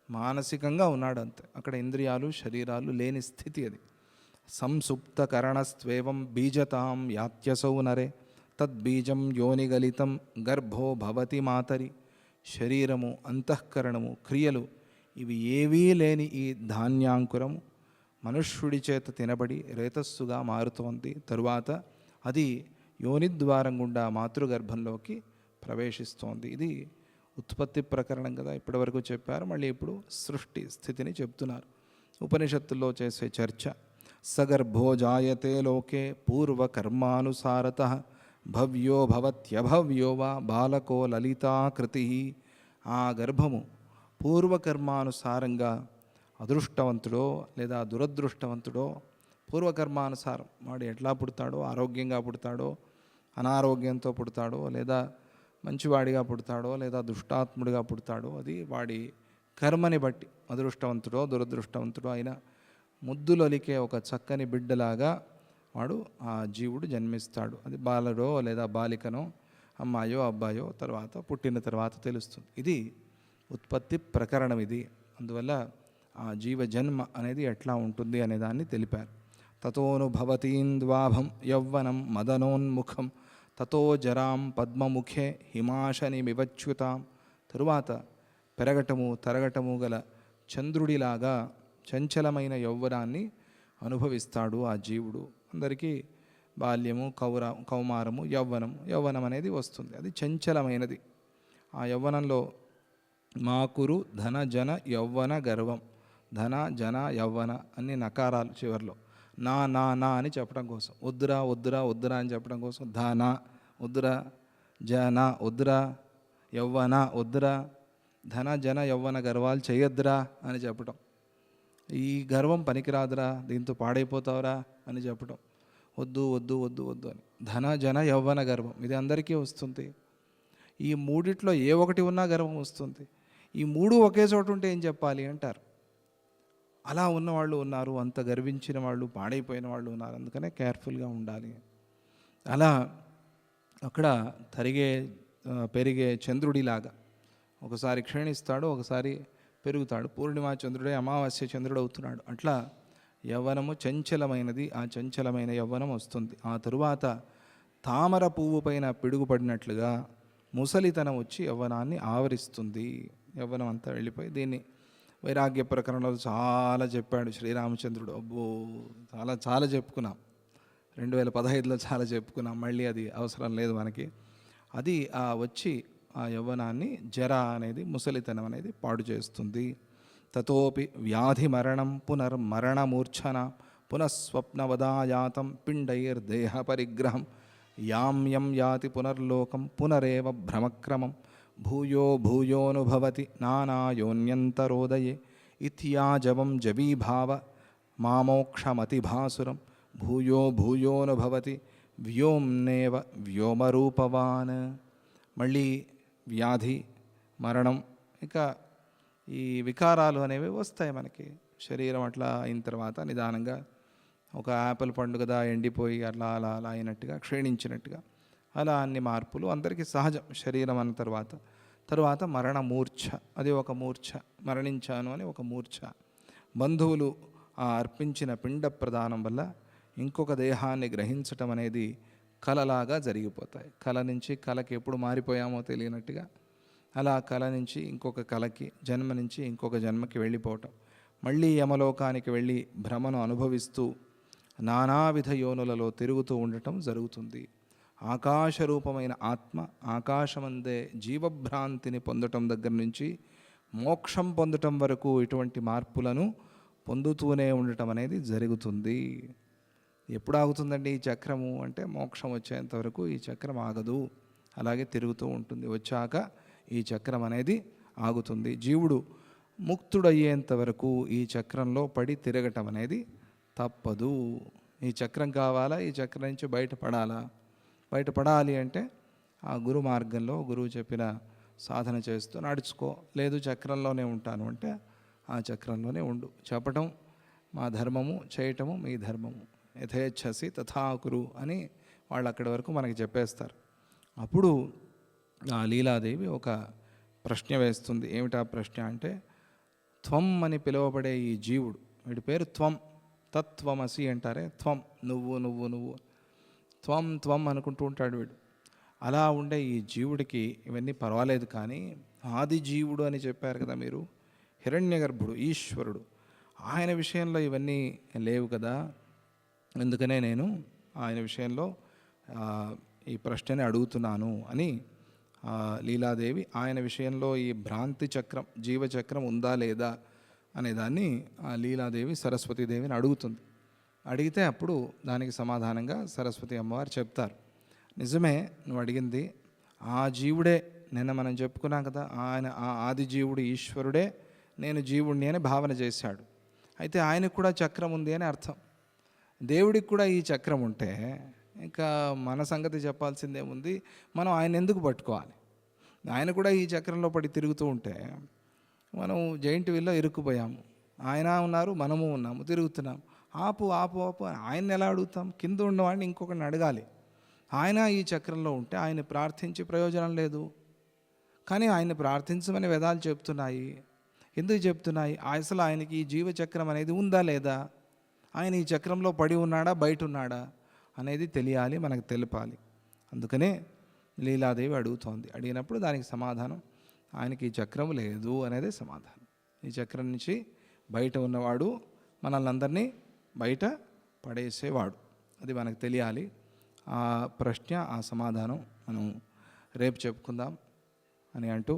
మానసికంగా ఉన్నాడంతే. అక్కడ ఇంద్రియాలు శరీరాలు లేని స్థితి అది. సంసుప్తకరణస్త్వేవం బీజతాం యాత్యసౌ నరే తద్బీజం యోనిగలితం గర్భో భవతి మాతరి. శరీరము, అంతఃకరణము, క్రియలు ఇవి ఏవీ లేని ఈ ధాన్యాంకురము మనుష్యుడి చేత తినబడి రేతస్సుగా మారుతోంది. తరువాత అది యోనిద్వారం గుండా మాతృగర్భంలోకి ప్రవేశిస్తోంది. ఇది ఉత్పత్తి ప్రకరణం కదా, ఇప్పటివరకు చెప్పారు. మళ్ళీ ఇప్పుడు సృష్టి స్థితిని చెప్తున్నారు. ఉపనిషత్తుల్లో చేసే చర్చ. సగర్భో జాయతే లోకే పూర్వకర్మానుసారతః భవ్యో భవత్యభవ్యో వా బాలకో లలితాకృతి. ఆ గర్భము పూర్వకర్మానుసారంగా అదృష్టవంతుడో లేదా దురదృష్టవంతుడో, పూర్వకర్మానుసారం వాడు ఎట్లా పుడతాడో, ఆరోగ్యంగా పుడతాడో, అనారోగ్యంతో పుడతాడో, లేదా మంచివాడిగా పుడతాడో, లేదా దుష్టాత్ముడిగా పుడతాడో, అది వాడి కర్మని బట్టి అదృష్టవంతుడో దురదృష్టవంతుడో అయినా ముద్దులొలికే ఒక చక్కని బిడ్డలాగా వాడు ఆ జీవుడు జన్మిస్తాడు. అది బాలుడో లేదా బాలికనో, అమ్మాయో అబ్బాయో తర్వాత పుట్టిన తర్వాత తెలుస్తుంది. ఇది ఉత్పత్తి ప్రకరణం ఇది. అందువల్ల ఆ జీవ జన్మ అనేది ఎట్లా ఉంటుంది అనేదాన్ని తెలిపారు. తతోను భవతీంద్వాభం యౌవనం మదనోన్ముఖం తతో జరాం పద్మముఖే హిమాశని వివచ్యుతాం. తరువాత పెరగటము తరగటము గల చంద్రుడిలాగా చంచలమైన యౌవనాన్ని అనుభవిస్తాడు ఆ జీవుడు. అందరికీ బాల్యము, కౌమారము, యౌవనం అనేది వస్తుంది. అది చంచలమైనది. ఆ యౌవనంలో మాకురు ధన జన యౌవన గర్వం, ధన జన యౌవన అన్ని నకారాలు చివరిలో. నా నా నా అని చెప్పడం కోసం, వద్దురా వద్దురా వద్దురా అని చెప్పడం కోసం ధన వద్దురా, జన వద్దురా, యౌవన వద్దురా, ధన జన యవ్వన గర్వాలు చేయొద్దురా అని చెప్పటం, ఈ గర్వం పనికిరాదురా, దీంతో పాడైపోతావురా అని చెప్పటం, వద్దు వద్దు వద్దు వద్దు అని. ధన జన యవ్వన గర్వం ఇది అందరికీ వస్తుంది. ఈ మూడిట్లో ఏ ఒకటి ఉన్నా గర్వం వస్తుంది. ఈ మూడు ఒకే చోట ఉంటే ఏం చెప్పాలి అంటారు. అలా ఉన్నవాళ్ళు ఉన్నారు, అంత గర్వించిన వాళ్ళు, పాడైపోయిన వాళ్ళు ఉన్నారు. అందుకనే కేర్ఫుల్గా ఉండాలి. అలా అక్కడ పెరిగే చంద్రుడిలాగా ఒకసారి క్షీణిస్తాడు, ఒకసారి పెరుగుతాడు. పూర్ణిమ చంద్రుడే అమావాస్య చంద్రుడు అవుతున్నాడు. అట్లా యవ్వనము చంచలమైనది. ఆ చంచలమైన యవ్వనం వస్తుంది. ఆ తరువాత తామర పువ్వు పైన పిడుగుపడినట్లుగా ముసలితనం వచ్చి యవ్వనాన్ని ఆవరిస్తుంది. యవ్వనం అంతా వెళ్ళిపోయి, దీన్ని వైరాగ్య ప్రకరణలో చాలా చెప్పాడు శ్రీరామచంద్రుడు. అబ్బో, చాలా చాలా చెప్పుకున్నాం. 2015లో చాలా చెప్పుకున్నాం. మళ్ళీ అది అవసరం లేదు మనకి. అది వచ్చి ఆ యవ్వనాన్ని జర అనేది, ముసలితనం అనేది పాడు చేస్తుంది. తతోపి వ్యాధి మరణం పునర్మరణమూర్ఛన పునఃస్వప్నవదాయాతం పిండైర్దేహ పరిగ్రహం యాం యాతి పునర్లోకం పునరేవ భ్రమక్రమం భూయో భూయోనుభవతి నానాయోన్యంతరోదయే ఇత్యాజవం జవీభావ మామోక్షమతిభాసురం భూయో భూయోనుభవతి వ్యోమ్నేవ వ్యోమరూపవాన్. మళ్ళీ వ్యాధి, మరణం, ఇంకా ఈ వికారాలు అనేవి వస్తాయి మనకి. శరీరం అట్లా అయిన తర్వాత నిదానంగా ఒక యాపిల్ పండు కదా, ఎండిపోయి అలా అలా అలా అయినట్టుగా, క్షీణించినట్టుగా, అలా అన్ని మార్పులు అందరికీ సహజం. శరీరం అన్న తర్వాత మరణ మూర్ఛ, అది ఒక మూర్ఛ. మరణించాను అని ఒక మూర్ఛ. బంధువులు అర్పించిన పిండ ప్రదానం వల్ల ఇంకొక దేహాన్ని గ్రహించటం అనేది కలలాగా జరిగిపోతాయి. కళ నుంచి కళకి ఎప్పుడు మారిపోయామో తెలియనట్టుగా అలా కళ నుంచి ఇంకొక కళకి, జన్మ నుంచి ఇంకొక జన్మకి వెళ్ళిపోవటం, మళ్ళీ యమలోకానికి వెళ్ళి భ్రమను అనుభవిస్తూ నానావిధ యోనులలో తిరుగుతూ ఉండటం జరుగుతుంది. ఆకాశరూపమైన ఆత్మ ఆకాశమందే జీవభ్రాంతిని పొందటం దగ్గర నుంచి మోక్షం పొందటం వరకు ఇటువంటి మార్పులను పొందుతూనే ఉండటం అనేది జరుగుతుంది. ఎప్పుడు ఆగుతుందండి ఈ చక్రము అంటే, మోక్షం వచ్చేంత వరకు ఈ చక్రం ఆగదు, అలాగే తిరుగుతూ ఉంటుంది. వచ్చాక ఈ చక్రం అనేది ఆగుతుంది. జీవుడు ముక్తుడయ్యేంత వరకు ఈ చక్రంలో పడి తిరగటం అనేది తప్పదు. ఈ చక్రం కావాలా, ఈ చక్రం నుంచి బయటపడాలి అంటే ఆ గురు మార్గంలో గురువు చెప్పిన సాధన చేస్తూ నడుచుకో. లేదు చక్రంలోనే ఉంటాను అంటే ఆ చక్రంలోనే ఉండు. చెప్పటం మా ధర్మము, చేయటము మీ ధర్మము. యథేచ్ఛసి తథా కురు అని వాళ్ళు అక్కడి వరకు మనకి చెప్పేస్తారు. అప్పుడు ఆ లీలాదేవి ఒక ప్రశ్న వేస్తుంది. ఏమిటా ప్రశ్న అంటే, త్వం అని పిలువబడే ఈ జీవుడు, వీడి పేరు త్వం, తత్వమసి అంటారే, త్వం, నువ్వు నువ్వు నువ్వు, త్వం త్వం అనుకుంటూ ఉంటాడు వీడు. అలా ఉండే ఈ జీవుడికి ఇవన్నీ పర్వాలేదు, కానీ ఆది జీవుడు అని చెప్పారు కదా మీరు, హిరణ్యగర్భుడు, ఈశ్వరుడు, ఆయన విషయంలో ఇవన్నీ లేవు కదా. అందుకనే నేను ఆయన విషయంలో ఈ ప్రశ్నని అడుగుతున్నాను అని లీలాదేవి ఆయన విషయంలో ఈ భ్రాంతి చక్రం, జీవచక్రం ఉందా లేదా అనేదాన్ని లీలాదేవి సరస్వతీదేవిని అడుగుతుంది. అడిగితే అప్పుడు దానికి సమాధానంగా సరస్వతి అమ్మవారు చెప్తారు. నిజమే, నువ్వు అడిగింది ఆ జీవుడే. నిన్న మనం చెప్పుకున్నాం కదా, ఆయన ఆ ఆది జీవుడు ఈశ్వరుడే నేను జీవుడిని అని భావన చేశాడు. అయితే ఆయనకు కూడా చక్రం ఉంది అని అర్థం. దేవుడికి కూడా ఈ చక్రం ఉంటే ఇంకా మన సంగతి చెప్పాల్సిందేముంది. మనం ఆయన ఎందుకు పట్టుకోవాలి? ఆయన కూడా ఈ చక్రంలో పడి తిరుగుతూ ఉంటే మనం జైంట్ వీల్లో ఇరుక్కుపోయాము. ఆయన ఉన్నారు, మనము ఉన్నాము, తిరుగుతున్నాం. ఆపు ఆపు ఆపు ఆయన్ని ఎలా అడుగుతాం? కింద ఉన్నవాడిని ఇంకొకరిని అడగాలి. ఆయన ఈ చక్రంలో ఉంటే ఆయన్ని ప్రార్థించి ప్రయోజనం లేదు. కానీ ఆయన్ని ప్రార్థించమని వేదాలు చెప్తున్నాయి. ఎందుకు చెప్తున్నాయి? అసలు ఆయనకి ఈ జీవచక్రం అనేది ఉందా లేదా, ఆయన ఈ చక్రంలో పడి ఉన్నాడా బయట ఉన్నాడా అనేది తెలియాలి, మనకు తెలపాలి. అందుకనే లీలాదేవి అడుగుతోంది. అడిగినప్పుడు దానికి సమాధానం ఆయనకి ఈ చక్రం లేదు అనేదే సమాధానం. ఈ చక్రం నుంచి బయట ఉన్నవాడు, మనల్ని అందరినీ బయట పడేసేవాడు, అది మనకు తెలియాలి. ఆ ప్రశ్న, ఆ సమాధానం మనం రేపు చెప్పుకుందాం అని అంటూ